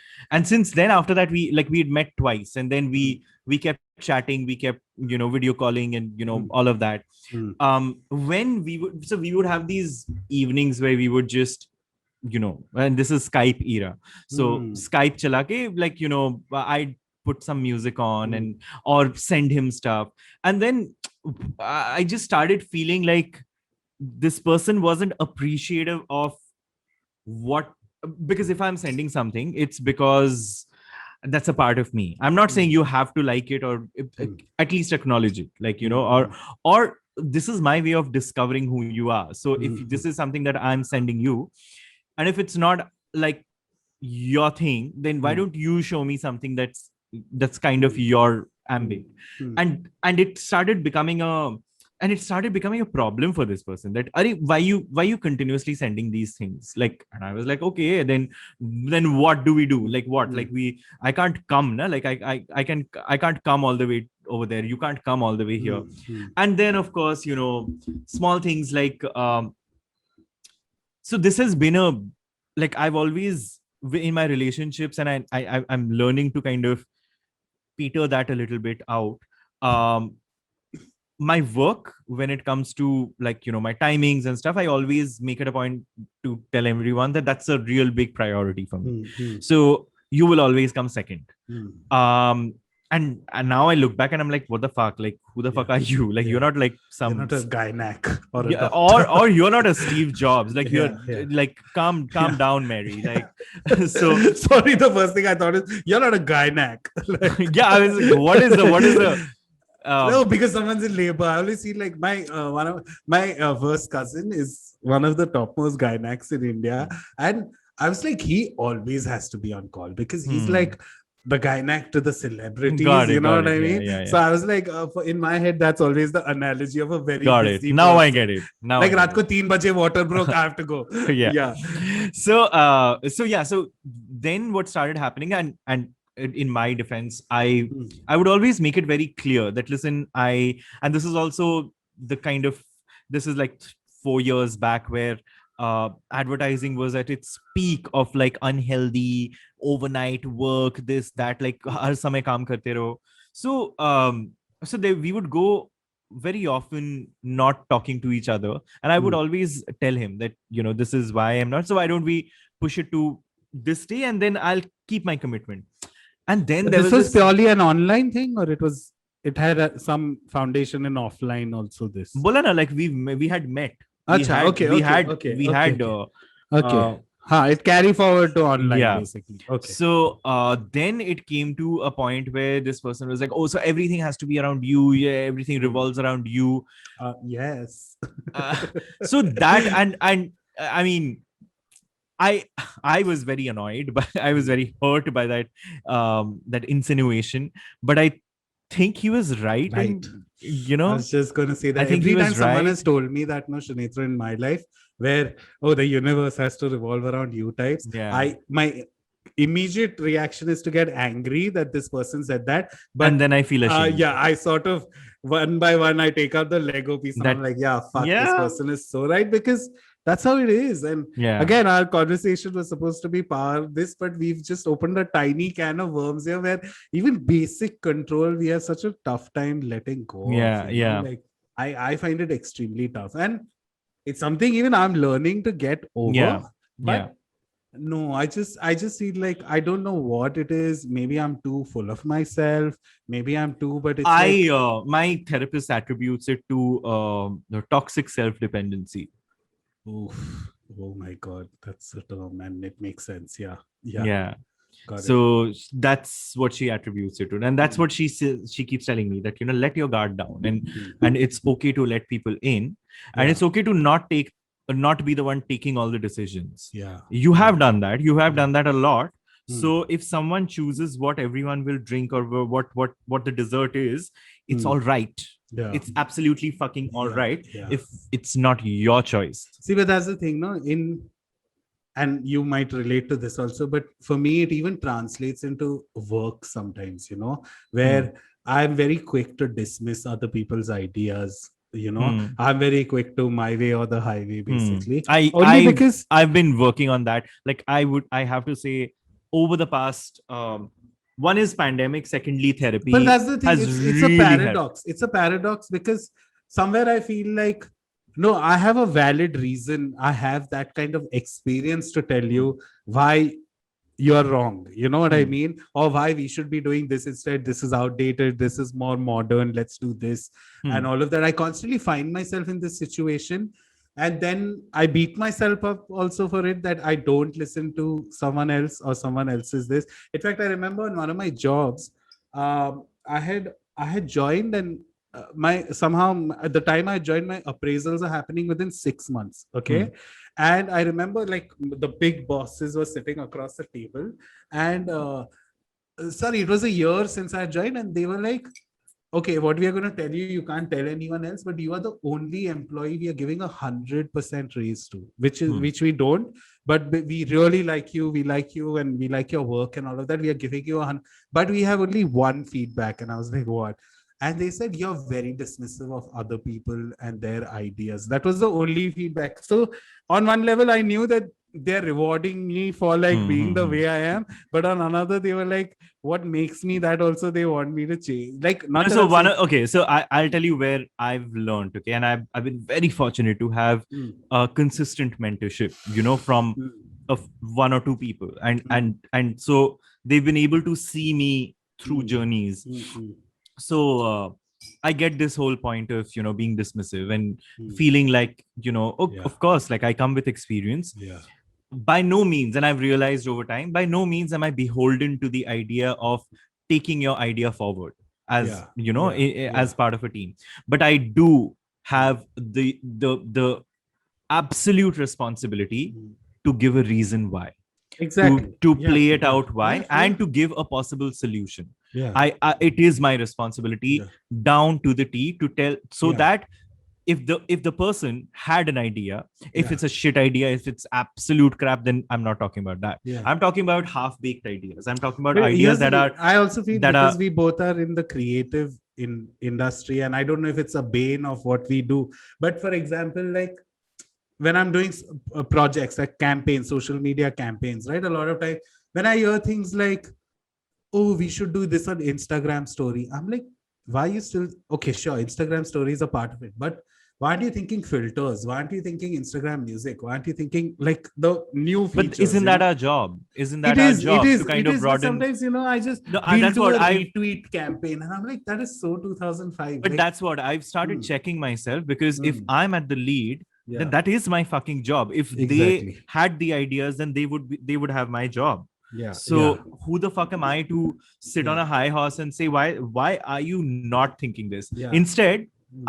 since then, after that, we had met twice, and then we kept chatting, we kept video calling, and all of that. When we would have these evenings where we would just and this is Skype era, so Skype chala ke, I'd put some music on and or send him stuff, and then I just started feeling like this person wasn't appreciative of what, because if I'm sending something, it's because that's a part of me. I'm not saying you have to like it, or at least acknowledge it, or this is my way of discovering who you are. So if this is something that I'm sending you, and if it's not like your thing, then why don't you show me something that's kind of your ambit? And it started becoming a problem for this person, that why you continuously sending these things, and I was like, okay, then what do we do? Like what? I can't come, na? Like I can't come all the way over there, you can't come all the way here. And then of course, small things like so this has been I've always, in my relationships, and I'm learning to kind of peter that a little bit out. My work, when it comes to my timings and stuff, I always make it a point to tell everyone that that's a real big priority for me. So you will always come second. And now I look back and I'm like, what the fuck? Like, who the fuck are you? Like, you're not like some... You're not a Gynac or a yeah, doctor. or you're not a Steve Jobs. Like, you're like, calm down, Mary. Like, so... Sorry, the first thing I thought is, you're not a Gynac. Yeah, I was like, what is the... no, because someone's in labor. I always see like my one of my first cousin is one of the topmost gynacs in India, and I was like, he always has to be on call because he's like the gynac to the celebrities. You know what I mean? Yeah. So I was like, in my head, that's always the analogy of a very busy Now person. I get it. Now like raat ko 3 baje water broke, I have to go. yeah. So then what started happening, and in my defense, I would always make it very clear that, listen, and this is also the kind of, this is like 4 years back, where advertising was at its peak of like unhealthy overnight work, this that, like har samay kaam karte raho. So we would go very often not talking to each other, and I would always tell him that this is why I'm not, so why don't we push it to this day, and then I'll keep my commitment. And then this was purely an online thing, or it had some foundation in offline also? This bola na, like we had met. It carry forward to online, basically. Okay. So then it came to a point where this person was like, oh, so everything has to be around you. Yeah, everything revolves around you. Yes. So that, and I mean, I was very annoyed, but I was very hurt by that that insinuation. But I think he was right. And, I was just going to say that every time someone has told me that, no, Shanitra, in my life, where the universe has to revolve around you types, my immediate reaction is to get angry that this person said that, but and then I feel ashamed. I sort of one by one I take out the Lego piece and I'm like, this person is so right, because that's how it is. And again, our conversation was supposed to be power this, but we've just opened a tiny can of worms here, where even basic control we have such a tough time letting go of, like I find it extremely tough, and it's something even I'm learning to get over. No, I just feel like I don't know what it is. Maybe I'm too full of myself. Maybe I'm too, but it's my therapist attributes it to the toxic self-dependency. Oh my God, that's a term, and it makes sense. Yeah. So that's what she attributes it to, and that's what she says. She keeps telling me that let your guard down, and it's okay to let people in, and it's okay to not be the one taking all the decisions. You have done that. You have done that a lot, So if someone chooses what everyone will drink or what the dessert is, it's Hmm. all right. Yeah. It's absolutely fucking all Yeah, right yeah. if it's not your choice. See, but that's the thing, no? And you might relate to this also, but for me, it even translates into work sometimes, where I'm very quick to dismiss other people's ideas. Hmm. I'm very quick to my way or the highway, Hmm. basically. I Only I've because, I've been working on that. Like I have to say, over the past one is pandemic, secondly but therapy that's the thing. has It's a really helped. paradox. It's a paradox because somewhere I feel like, no, I have a valid reason. I have that kind of experience to tell Hmm. you why you're wrong. You know what I Hmm. mean? Or why we should be doing this instead. This is outdated. This is more modern. Let's do this. And Hmm. all of that. I constantly find myself in this situation. And then I beat myself up also for it, that I don't listen to someone else or someone else's this. In fact, I remember in one of my jobs, I had joined, and my somehow at the time I joined, my appraisals are happening within 6 months. Hmm. Okay. And I remember, like, the big bosses were sitting across the table, and sorry, it was a year since I joined, and they were like, okay, what we are going to tell you, you can't tell anyone else, but you are the only employee we are giving 100% raise to, Hmm. which we don't. But we really like you, we like you, and we like your work and all of that. We are giving you 100, but we have only one feedback. And I was like, what? And they said, you're very dismissive of other people and their ideas. That was the only feedback. So on one level, I knew that they're rewarding me for like Hmm. being the Hmm. way I am, but on another, they were like, what makes me that also they want me to change. Like, No, not that so I'm saying. okay, so I'll tell you where I've learned, okay, and I've been very fortunate to have Mm, a consistent mentorship, from mm, of one or two people, and mm, so they've been able to see me through mm, journeys. mm, mm, So I get this whole point of being dismissive and mm. feeling like oh, Yeah, of course, like I come with experience. yeah, By no means, and I've realized over time, by no means am I beholden to the idea of taking your idea forward as yeah, yeah, as yeah. part of a team. But I do have the absolute responsibility Mm. to give a reason why, Exactly. to Yeah, play it yeah, out yeah, why, yeah, and to give a possible solution. yeah, It is my responsibility yeah, down to the T to tell, so yeah, that if the person had an idea, if yeah, it's a shit idea, if it's absolute crap, then I'm not talking about that. yeah. I'm talking about half baked ideas. I'm talking about But ideas here's the that thing. are I also feel that because are we both are in the creative in industry, and I don't know if it's a bane of what we do. But for example, like when I'm doing projects like campaigns, social media campaigns, right? A lot of time when I hear things like, oh, we should do this on Instagram story. I'm like, why are you still okay? Sure, Instagram story is a part of it, but why aren't you thinking filters? Why aren't you thinking Instagram music? Why aren't you thinking like the new but features? isn't that our job? Isn't It that our is, it job to is, kind it of is. But broaden? sometimes, I just No, we'll that's do what a I've retweet campaign, and I'm like, that is so 2005. but Like, that's what I've started hmm, checking myself, because if hmm, I'm at the lead, then yeah, that is my fucking job. If they exactly. had the ideas, then they would have my job. Yeah, yeah, So who the fuck am I to sit on yeah, a high horse and say, why are you not thinking this? yeah. Instead, Hmm.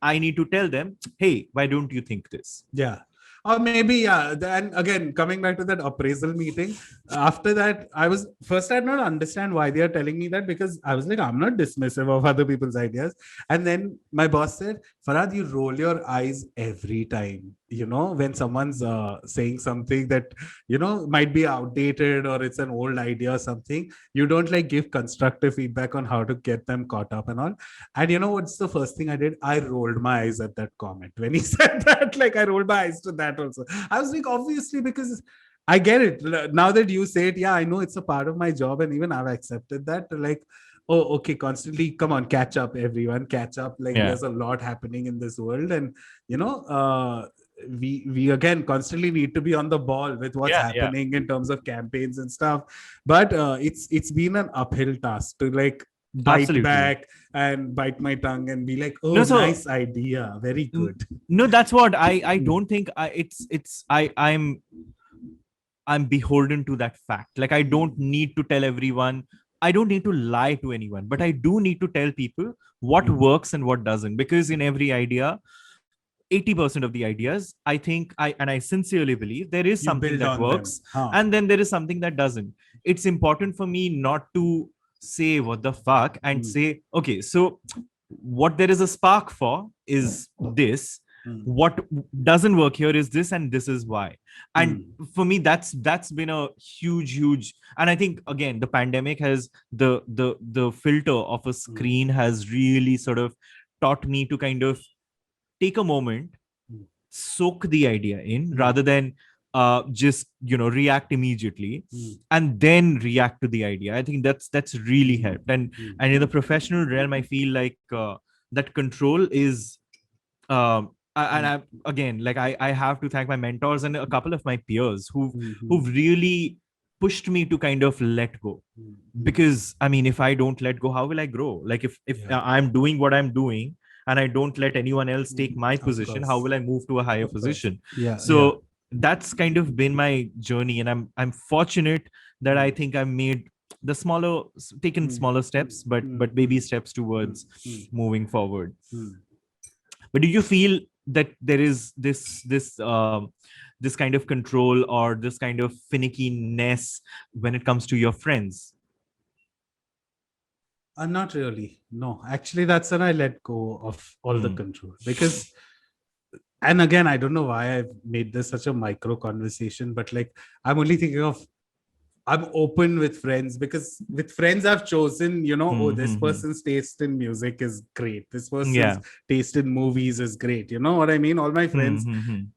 I need to tell them, hey, why don't you think this? Yeah. Or maybe, yeah. Then again, coming back to that appraisal meeting, after that, I did not understand why they are telling me that, because I was like, I'm not dismissive of other people's ideas. And then my boss said, Farad, you roll your eyes every time, when someone's saying something that, might be outdated or it's an old idea or something. You don't like give constructive feedback on how to get them caught up and all. And you know what's the first thing I did? I rolled my eyes at that comment when he said that. Like, I rolled my eyes to that also. I was like, obviously, because I get it. Now that you say it, yeah, I know it's a part of my job, and even I've accepted that. Like, oh, okay, constantly, come on, catch up, everyone, catch up. Like, Yeah, there's a lot happening in this world, and you know, we again constantly need to be on the ball with what's yeah, yeah, happening in terms of campaigns and stuff. But it's been an uphill task to like bite absolutely. back and bite my tongue and be like, oh, No, so nice idea, very good. no, that's what I Mm, don't think it's I'm beholden to that fact. Like, I don't need to tell everyone, I don't need to lie to anyone, but I do need to tell people what mm, works and what doesn't, because in every idea, 80% of the ideas, I think I sincerely believe there is You something build that on them. works, Huh. and then there is something that doesn't. It's important for me not to say what the fuck and say, okay, so what there is a spark for is this. What doesn't work here is this, and this is why. And for me, that's been a huge, and I think again the pandemic has the filter of a screen has really sort of taught me to kind of take a moment, soak the idea in rather than just react immediately and then react to the idea. I think that's really helped. And in the professional realm, I feel like that control is and I again, like I have to thank my mentors and a couple of my peers who've really pushed me to kind of let go. Because I mean, if I don't let go, how will I grow? Like if I'm doing what I'm doing and I don't let anyone else take my position, how will I move to a higher position? So that's kind of been my journey, and I'm fortunate that I think I've made the taken smaller steps, but baby steps towards moving forward. But do you feel that there is this kind of control or this kind of finickiness when it comes to your friends? Not really. No, actually, that's when I let go of all the control. Because, and again, I don't know why I've made this such a micro conversation, but like I'm only thinking of, I'm open with friends, because with friends I've chosen, oh, this person's taste in music is great. This person's taste in movies is great. You know what I mean? All my friends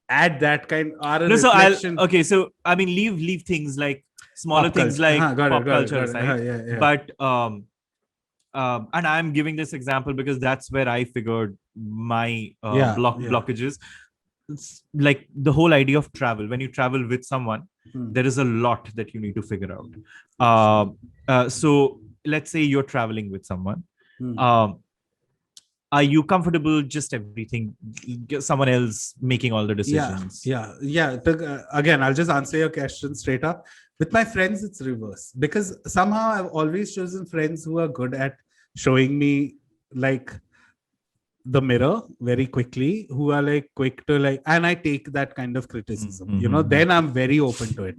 add that kind are a No, so reflection. so I mean, leave things like smaller Pop things culture. like Got pop it, got it, culture got it. aside. Yeah. But and I'm giving this example because that's where I figured my blockages. It's like the whole idea of travel. When you travel with someone, there is a lot that you need to figure out. So let's say you're traveling with someone. Are you comfortable just everything someone else making all the decisions? Yeah. Again, I'll just answer your question straight up. With my friends, it's reverse, because somehow I've always chosen friends who are good at showing me like the mirror very quickly, who are like quick to like, and I take that kind of criticism, then I'm very open to it.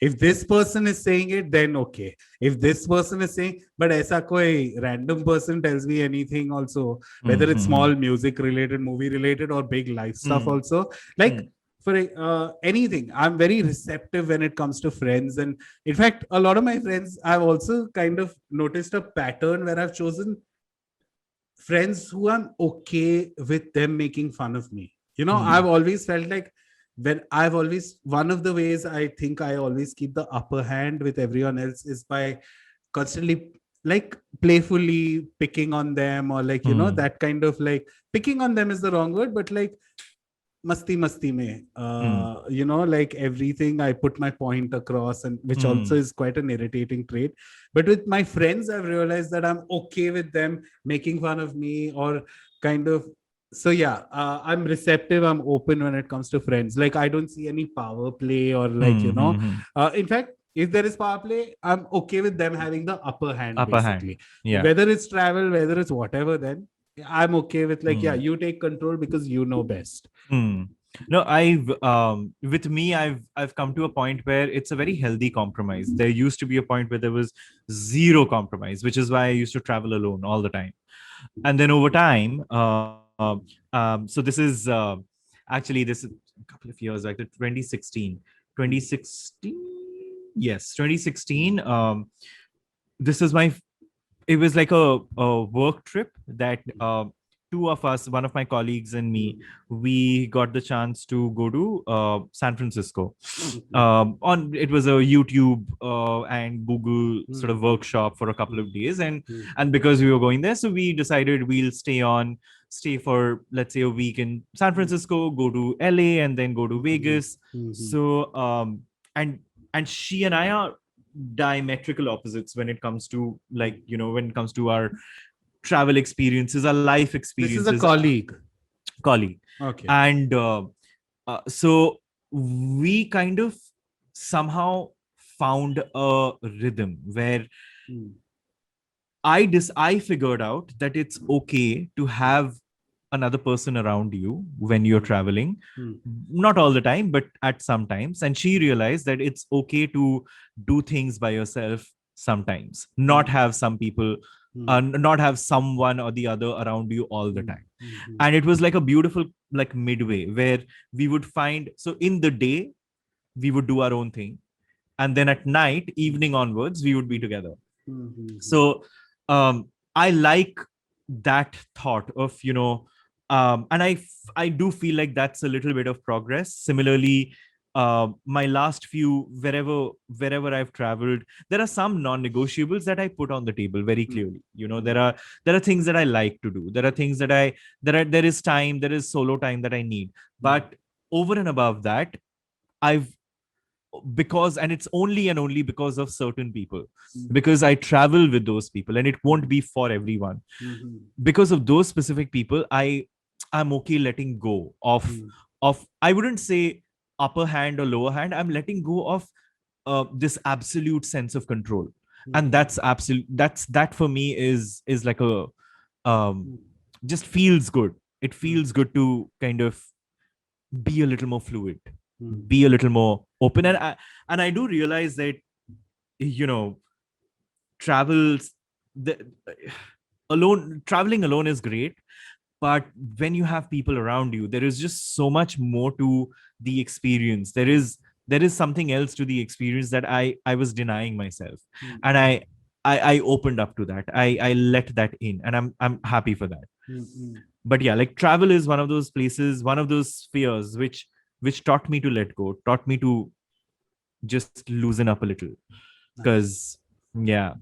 If this person is saying it, then okay. If this person is saying, but aisa koi random person tells me anything also, whether it's small music related, movie related, or big life stuff also, like for anything, I'm very receptive when it comes to friends. And in fact, a lot of my friends, I've also kind of noticed a pattern where I've chosen friends who I'm okay with them making fun of me. I've always felt like, one of the ways I think I always keep the upper hand with everyone else is by constantly like playfully picking on them, or like, that kind of like, picking on them is the wrong word, but like masti mein, like everything I put my point across, and which also is quite an irritating trait. But with my friends, I've realized that I'm okay with them making fun of me, or kind of. So yeah, I'm receptive, I'm open when it comes to friends. Like I don't see any power play, or like, in fact, if there is power play, I'm okay with them having the upper hand, basically. Whether it's travel, whether it's whatever, then I'm okay with like, yeah, you take control because you know best. No, I've with me, I've come to a point where it's a very healthy compromise. There used to be a point where there was zero compromise, which is why I used to travel alone all the time. And then over time, so this is actually this is a couple of years back, 2016, 2016, yes, 2016. This is my It was like a work trip that two of us, one of my colleagues and me, we got the chance to go to San Francisco. On It was a YouTube and Google sort of workshop for a couple of days, and because we were going there, so we decided we'll stay for, let's say, a week in San Francisco, go to LA, and then go to Vegas. So and she and I are diametrical opposites when it comes to, like, when it comes to our travel experiences, our life experiences. This is a colleague. Okay. And so we kind of somehow found a rhythm where I figured out that it's okay to have another person around you when you're traveling, Mm. not all the time, but at some times. And she realized that it's okay to do things by yourself sometimes, not have some people, not have someone or the other around you all the time. And it was like a beautiful, like, midway where we would find, so in the day we would do our own thing, and then at night, evening onwards, we would be together. So I like that thought of, and I do feel like that's a little bit of progress. Similarly, my last few, wherever I've traveled, there are some non-negotiables that I put on the table very clearly. There are things that I like to do. There are things that there is time, there is solo time that I need. But over and above that, I've because and it's only and only because of certain people, because I travel with those people, and it won't be for everyone. Because of those specific people, I'm okay letting go of I wouldn't say upper hand or lower hand. I'm letting go of this absolute sense of control. And that for me is like a just feels good. It feels good to kind of be a little more fluid, be a little more open. And I do realize that, you know travels the traveling alone is great, but when you have people around you, there is just so much more to the experience. There is something else to the experience that I was denying myself. And I opened up to that. I let that in, and I'm happy for that. But yeah, like, travel is one of those places, one of those spheres which taught me to let go, taught me to just loosen up a little. Because yeah,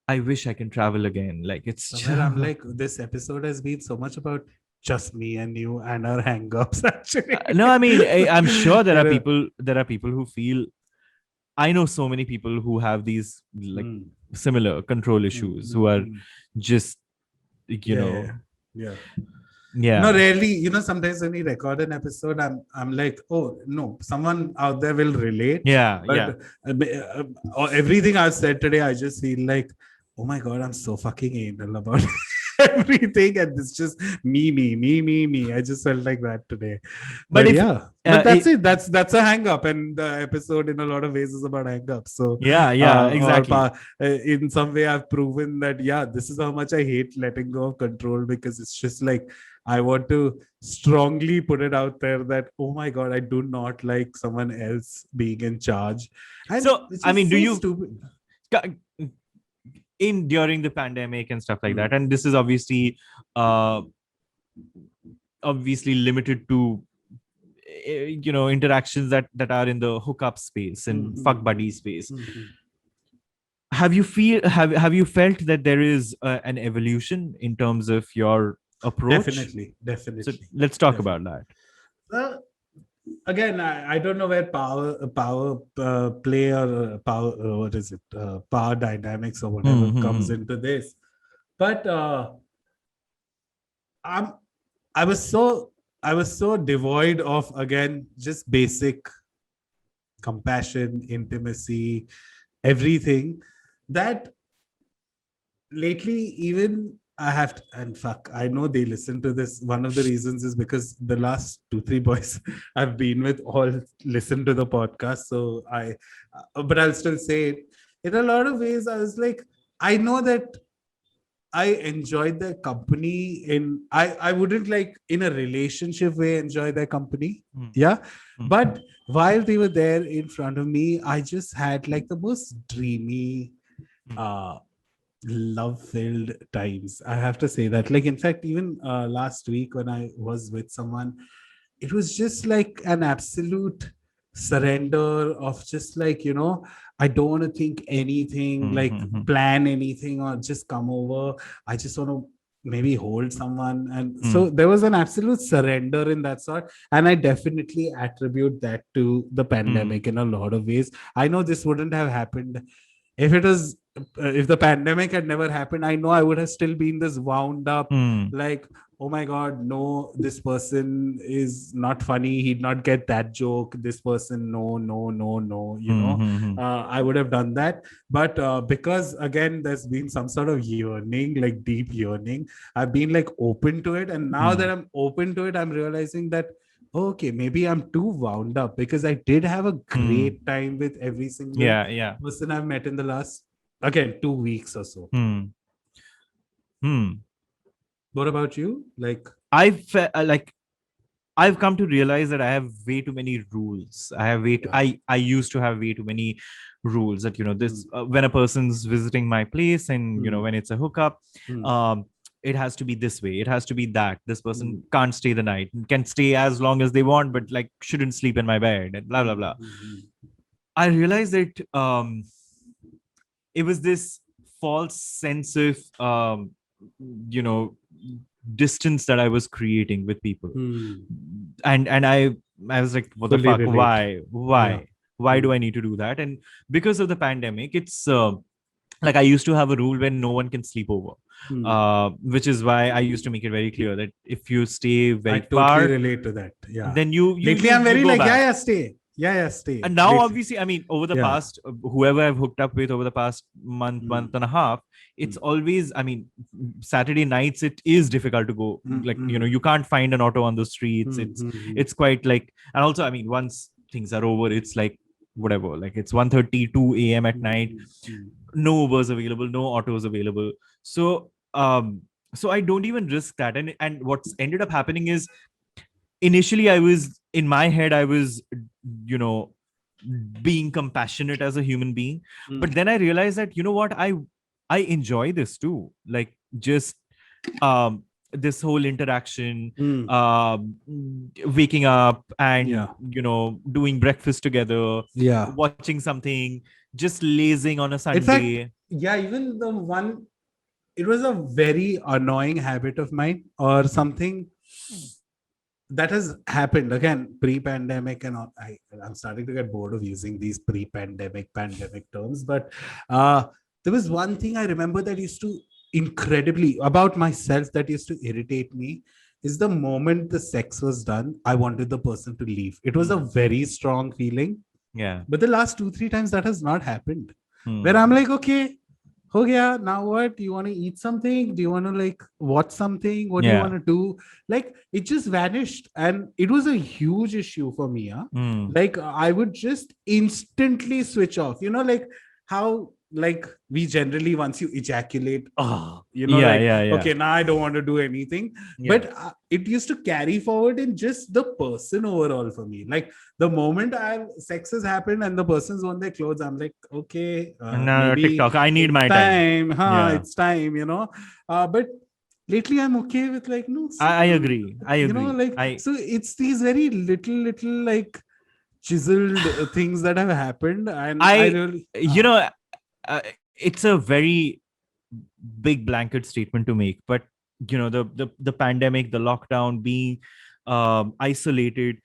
I wish I can travel again. Like, it's Somewhere I'm like, this episode has been so much about just me and you and our hang-ups, actually. no, I mean, I'm sure there are Yeah. people who feel. I know so many people who have these, like, similar control issues, who are just, Yeah. yeah. No, rarely, sometimes when we record an episode, I'm like, oh no, someone out there will relate. Yeah, But everything I've said today, I just feel like, oh my God, I'm so fucking anal about everything, and it's just me. I just felt like that today. But yeah, but that's it. That's a hang up, and the episode in a lot of ways is about hang up. So exactly. in some way, I've proven that this is how much I hate letting go of control, because it's just like, I want to strongly put it out there that, oh my God, I do not like someone else being in charge. And So, I mean, do you stupid. in during the pandemic and stuff like that, and this is obviously uh limited to interactions that are in the hookup space and fuck buddy space. Have you felt that there is an evolution in terms of your approach? Definitely. So let's talk about that. Again, I don't know where power play, or power what is it, power dynamics or whatever comes into this, but I was so devoid of, again, just basic compassion, intimacy, everything, that lately, even I have to, and fuck, I know they listen to this. One of the reasons is because the last 2-3 boys I've been with all listen to the podcast. So but I'll still say it. In a lot of ways, I was like, I know that I enjoyed their company I wouldn't, like, in a relationship way, enjoy their company. Yeah. But while they were there in front of me, I just had, like, the most dreamy, love-filled times. I have to say that. Like, in fact, even last week when I was with someone, it was just like an absolute surrender of just, like, I don't want to think anything, like plan anything, or just come over. I just want to maybe hold someone. And so there was an absolute surrender in that sort. And I definitely attribute that to the pandemic in a lot of ways. I know this wouldn't have happened if it was if the pandemic had never happened, I know I would have still been this wound up, Hmm. like, oh my god, no, this person is not funny, he'd not get that joke, this person, no, no, no, no, Hmm. Hmm. I would have done that. But because again there's been some sort of yearning, like deep yearning, I've been like open to it, and now that I'm open to it, I'm realizing that okay, maybe I'm too wound up, because I did have a Hmm. great time with every single Yeah. Yeah. person I've met in the last, again, 2 weeks or so. Hmm. Hmm. What about you? Like, Like I've come to realize that I have way too many rules. I have way too, yeah. I used to have way too many rules that, Mm, this when a person's visiting my place and, mm, when it's a hookup, mm, um, it has to be this way. It has to be that. This mm, person can't stay the night, can stay as long as they want, but like shouldn't sleep in my bed and blah, blah, mm, blah. mm, I realized that it was this false sense of, you know, distance that I was creating with people. mm. And I was like, what the Fully fuck? relate. Yeah. Why do Mm, I need to do that? And because of the pandemic, it's like I used to have a rule when no one can sleep over, mm. which is why I used to make it very clear that if you stay I very totally far, relate to that. Yeah. then you you Lately, you I'm you very go like, back. yeah, stay. Yeah, stay. And now, Lately. obviously, I mean, over the Yeah. past, whoever I've hooked up with over the past month Mm, and a half, it's mm, always, I mean, Saturday nights, it is difficult to go. mm, Like, mm, you can't find an auto on the streets. mm, It's quite like, and also, I mean, once things are over, it's like, whatever, like it's 1:30, 2 a.m. at night, mm, mm, no Ubers available, no autos available. So, so I don't even risk that. And what's ended up happening is, initially I was in my head, I was, you know, being compassionate as a human being, mm, but then I realized that, what, I enjoy this too, like just um this whole interaction, mm. um waking up and, Yeah. doing breakfast together, Yeah. watching something, just lazing on a In fact, Sunday. yeah, even the one, it was a very annoying habit of mine or something that has happened again pre-pandemic and all. I'm starting to get bored of using these pre-pandemic pandemic terms, but there was one thing I remember that used to incredibly about myself that used to irritate me is the moment the sex was done, I wanted the person to leave. It was a Hmm. very strong feeling, Yeah. but the last 2-3 times that has not happened. Where I'm Hmm. like, okay, oh yeah, now what? Do you want to eat something? Do you want to like watch something? What do you want Yeah. to do? Like it just vanished. And it was a huge issue for me. Huh? Hmm. Like I would just instantly switch off. Like how like we generally once you ejaculate, Yeah. like Yeah. Yeah. okay, now I don't want to do anything. Yeah. But it used to carry forward in just the person overall for me. Like the moment sex has happened and the person's on their clothes, I'm like, okay, And now maybe TikTok, I need it's my time. time, huh? Yeah. It's time. But lately I'm okay with like, no, I simple, agree. I agree. like, so it's these very little like chiseled things that have happened, and I I, really, you know, it's a very big blanket statement to make, but the pandemic, the lockdown, being isolated,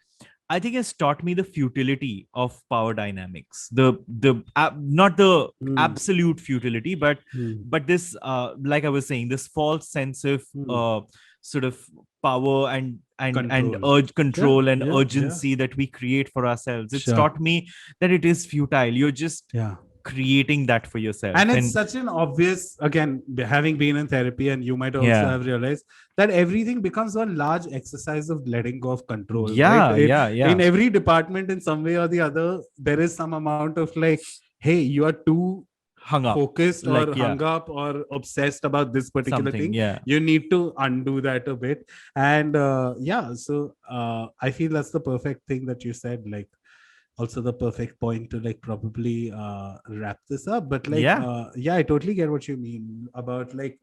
I think has taught me the futility of power dynamics. Not the mm, absolute futility, but mm, this, like I was saying, this false sense of mm. sort of power and Control. urge Yeah, control and yeah, yeah. urgency that we create for ourselves. It's Sure. taught me that it is futile. You're just Yeah. creating that for yourself. And it's And such an obvious, again, having been in therapy, and you might also yeah, have realized that everything becomes one large exercise of letting go of control, right? yeah, yeah, In yeah. every department, in some way or the other, there is some amount of like, hey, you are too Hung up. focused Like, or yeah, hung up or obsessed about this particular something. thing. Yeah. You need to undo that a bit. And yeah, so I feel that's the perfect thing that you said. Like, also the perfect point to like probably wrap this up. But like Yeah. yeah, I totally get what you mean about like,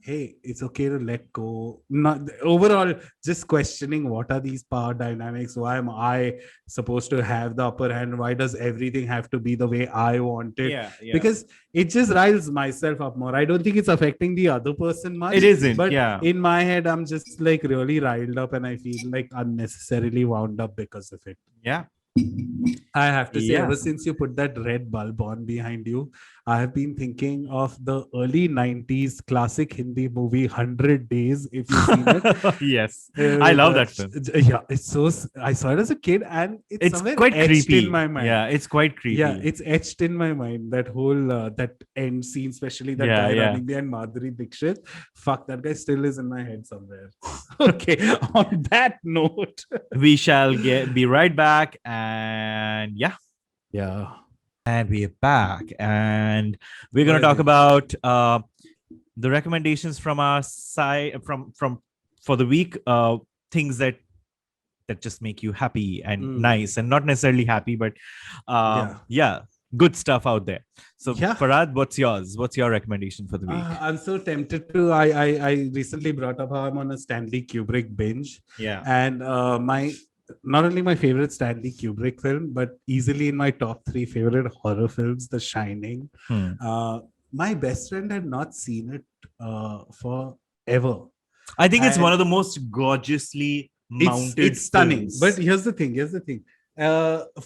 hey, it's okay to let go. Not overall, just questioning what are these power dynamics, why am I supposed to have the upper hand, why does everything have to be the way I want it? Yeah. Yeah. Because it just riles myself up more. I don't think it's affecting the other person much, It isn't. but Yeah. in my head I'm just like really riled up, and I feel like unnecessarily wound up because of it. Yeah. I have to say, Yeah. ever since you put that red bulb on behind you, I have been thinking of the early 90s classic Hindi movie 100 Days, if you've seen it. Yes, I love that film. Yeah, it's I saw it as a kid and it's It's somewhere quite etched creepy. in my mind. Yeah, it's quite creepy. Yeah, it's etched in my mind. That whole that end scene, especially that Yeah, guy yeah. running behind Madhuri Dixit. Fuck, that guy still is in my head somewhere. Okay, on that note, We shall be right back, and yeah, yeah, and we're back, and we're What gonna is talk it? about the recommendations from our side from for the week. Things that just make you happy and nice, and not necessarily happy, but yeah, good stuff out there. So Yeah. Farad, what's yours? What's your recommendation for the week? I'm so tempted to. I recently brought up how I'm on a Stanley Kubrick binge, Yeah. and my not only my favorite Stanley Kubrick film, but easily in my top 3 favorite horror films, The Shining. My best friend had not seen it for ever. I think it's And one of the most gorgeously mounted. It's stunning. films. But here's the thing.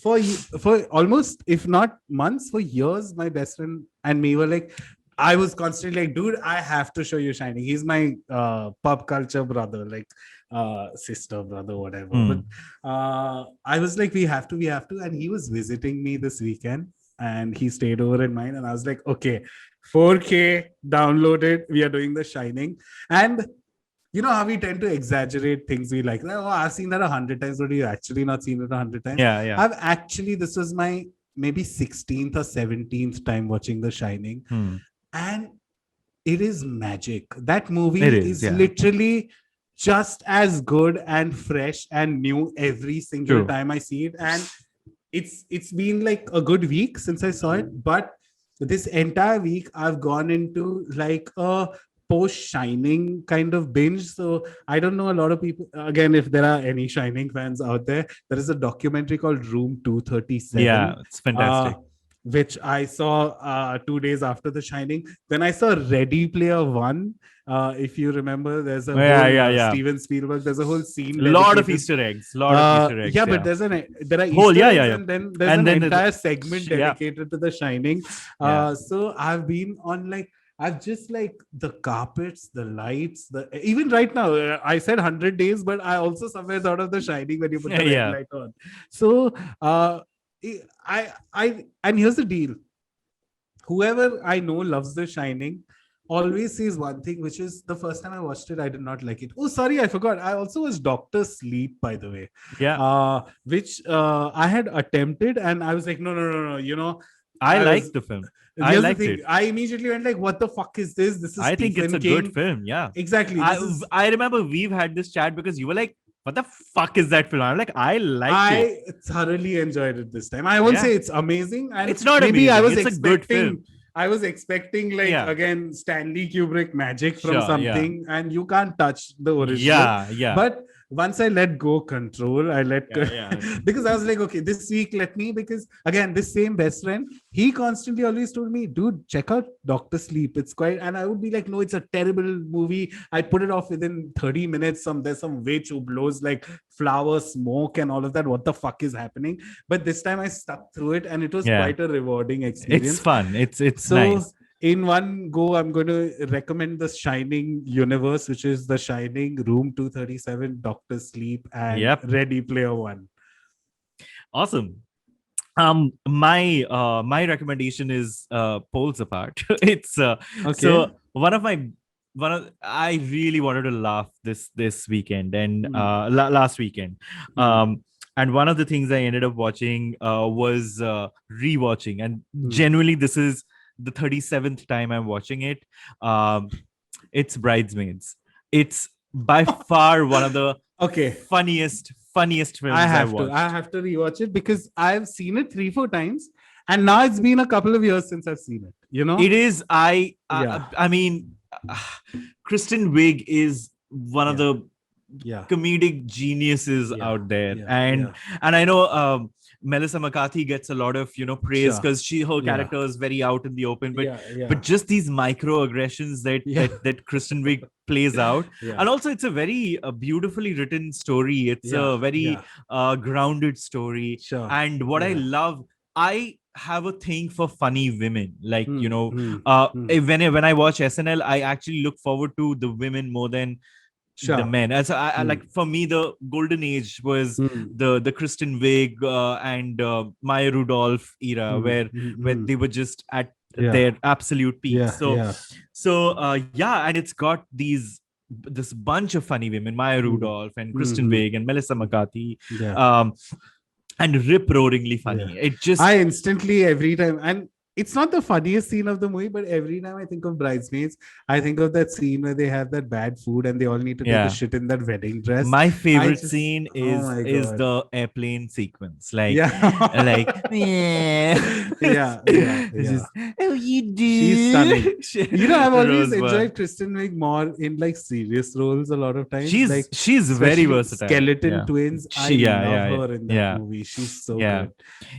For almost, if not months, for years, my best friend and me were like, I was constantly like, dude, I have to show you Shining. He's my pop culture brother, like sister, brother, whatever. But I was like, we have to. And he was visiting me this weekend and he stayed over in mine. And I was like, okay, 4K downloaded. We are doing The Shining. And you know how we tend to exaggerate things we like. Oh, I've seen that 100 times, but you actually not seen it 100 times. Yeah. I've actually, this was my maybe 16th or 17th time watching The Shining. And it is magic. That movie is literally just as good and fresh and new every single time I see it. And it's been like a good week since I saw it. But this entire week, I've gone into like a post Shining kind of binge. So I don't know a lot of people. Again, if there are any Shining fans out there, there is a documentary called Room 237. Yeah, it's fantastic. Which I saw 2 days after The Shining. Then I saw Ready Player One. If you remember, there's a whole, Steven Spielberg. There's a whole scene. A lot of Easter eggs. Yeah, but there are Easter eggs, and then there's an entire segment dedicated to The Shining. So I've been on like. I've just like the carpets, the lights, even right now, I said 100 days, but I also somewhere thought of The Shining when you put the red light on. So and here's the deal. Whoever I know loves The Shining always says one thing, which is the first time I watched it, I did not like it. Oh, sorry, I forgot. I also was Dr. Sleep, by the way. Yeah. Which I had attempted, and I was like, no. You know, I liked the film. I liked it. I immediately went like, what the fuck is this? This is I think it's a good film. Yeah. Exactly. I remember we've had this chat because you were like, what the fuck is that film? I'm like, I thoroughly enjoyed it this time. I won't say it's amazing. And it's not maybe amazing. It's a good film. I was expecting again Stanley Kubrick magic from something, and you can't touch the original. Yeah. But once I let go control, because I was like, okay, this week because again, this same best friend, he constantly always told me, dude, check out Dr. Sleep. It's quite, and I would be like, no, it's a terrible movie. I put it off within 30 minutes. There's some witch who blows like flower smoke and all of that. What the fuck is happening? But this time I stuck through it, and it was quite a rewarding experience. It's fun. It's so nice. In one go, I'm going to recommend the Shining universe, which is The Shining, Room 237, Dr. Sleep, and Ready Player One. Awesome. My recommendation is Poles Apart. It's so I really wanted to laugh this weekend and last weekend. And one of the things I ended up watching was rewatching, and genuinely this is the 37th time I'm watching it. It's Bridesmaids. It's by far one of the funniest films I have to rewatch it because I've seen it 3-4 times, and now it's been a couple of years since I've seen it. You know, it is. I mean, Kristen Wiig is one of the comedic geniuses out there, and I know Melissa McCarthy gets a lot of praise because her character is very out in the open, but just these microaggressions that Kristen Wiig plays out, and also it's a very beautifully written story. It's a very grounded story, and what I love, I have a thing for funny women. Like, Hmm, you know, hmm, hmm. when I watch SNL, I actually look forward to the women more than the Sure. men. As I Hmm, like, for me, the golden age was hmm, the Kristen Wiig and Maya Rudolph era, hmm, hmm, where hmm. they were just at Yeah, their absolute peak. yeah, yeah. So yeah, and it's got this bunch of funny women: Maya Hmm, Rudolph and hmm, Kristen hmm, Wiig and Melissa hmm. McCarthy, Yeah. um, and rip roaringly Yeah. funny. It just I instantly every time, and it's not the funniest scene of the movie, but every time I think of Bridesmaids, I think of that scene where they have that bad food and they all need to take a yeah. shit in that wedding dress. My I favorite just, scene oh my is god. the airplane sequence. Yeah. Yeah, Yeah, yeah, it's yeah. just, oh, you She's stunning. do. You know, I've always Rosebud. enjoyed Kristen Wiig more in like serious roles a lot of times, like She's very especially versatile. Skeleton Yeah. Twins. I Yeah, love yeah, her in that yeah, movie. She's so yeah, good.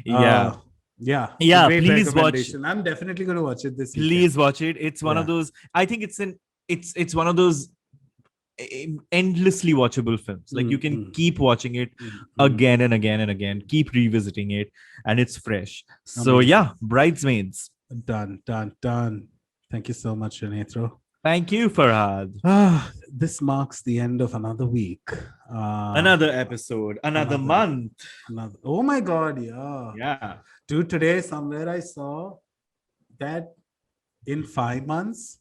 yeah, Uh, yeah, yeah. great Please watch. recommendation. I'm definitely going to watch it this weekend. Please watch it. It's one of Yeah. those. I think it's one of those endlessly watchable films. Like, you can Mm, keep watching it mm, mm. again and again and again, keep revisiting it, and it's fresh. So Amazing. yeah, Bridesmaids. Done, done, done. Thank you so much, Renetro. Thank you, Farhad. This marks the end of another week. Another episode, another Another, month. another. Oh my God, yeah. Yeah. Dude, today somewhere I saw that in 5 months.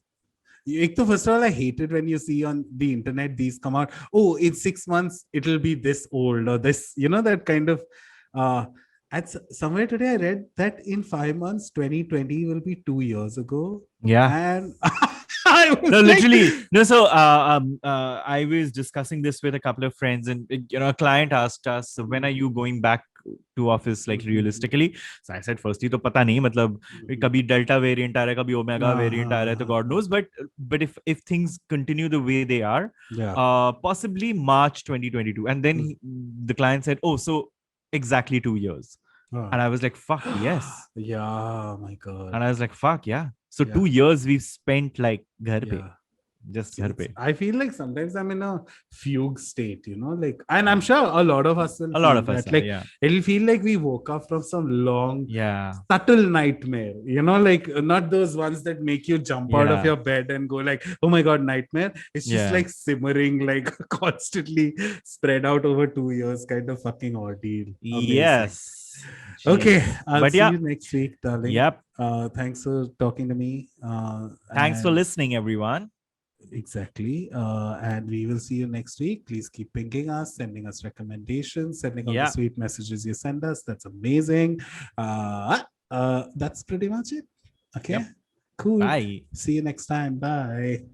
First of all, I hate it when you see on the internet these come out. Oh, in 6 months it'll be this old or this, that kind of. Uh, somewhere today I read that in 5 months, 2020 will be 2 years ago, Yeah. and I No, was like, literally. No, so I was discussing this with a couple of friends, and a client asked us, when are you going back to office, like, realistically? So I said, firstly, to pata nahi, matlab, kabhi delta variant aa raha hai, kabhi omega variant aa raha hai, to God knows. But if things continue the way they are, yeah. possibly March 2022. And then the client said, oh, so exactly 2 years. Oh. And I was like, fuck yes. Yeah, my God. And I was like, fuck yeah. So Yeah. 2 years we've spent like ghar pe. Yeah. Just ghar pe. I feel like sometimes I'm in a fugue state, like, and I'm sure a lot of us will A lot feel of us that. are, Like, yeah. it'll feel like we woke up from some long, Yeah. subtle nightmare, like not those ones that make you jump out of Yeah. your bed and go like, oh my God, nightmare. It's just Yeah. like simmering, like constantly spread out over 2 years kind of fucking ordeal. Amazing. Yes. Okay, Jeez. I'll But see yeah. you next week, darling. Yep. Thanks for talking to me. Thanks for And listening, everyone. exactly. And we will see you next week. Please keep pinging us, sending us recommendations, sending all the Yeah. sweet messages you send us. That's amazing. That's pretty much it. Okay. Yep. Cool. Bye. See you next time. Bye.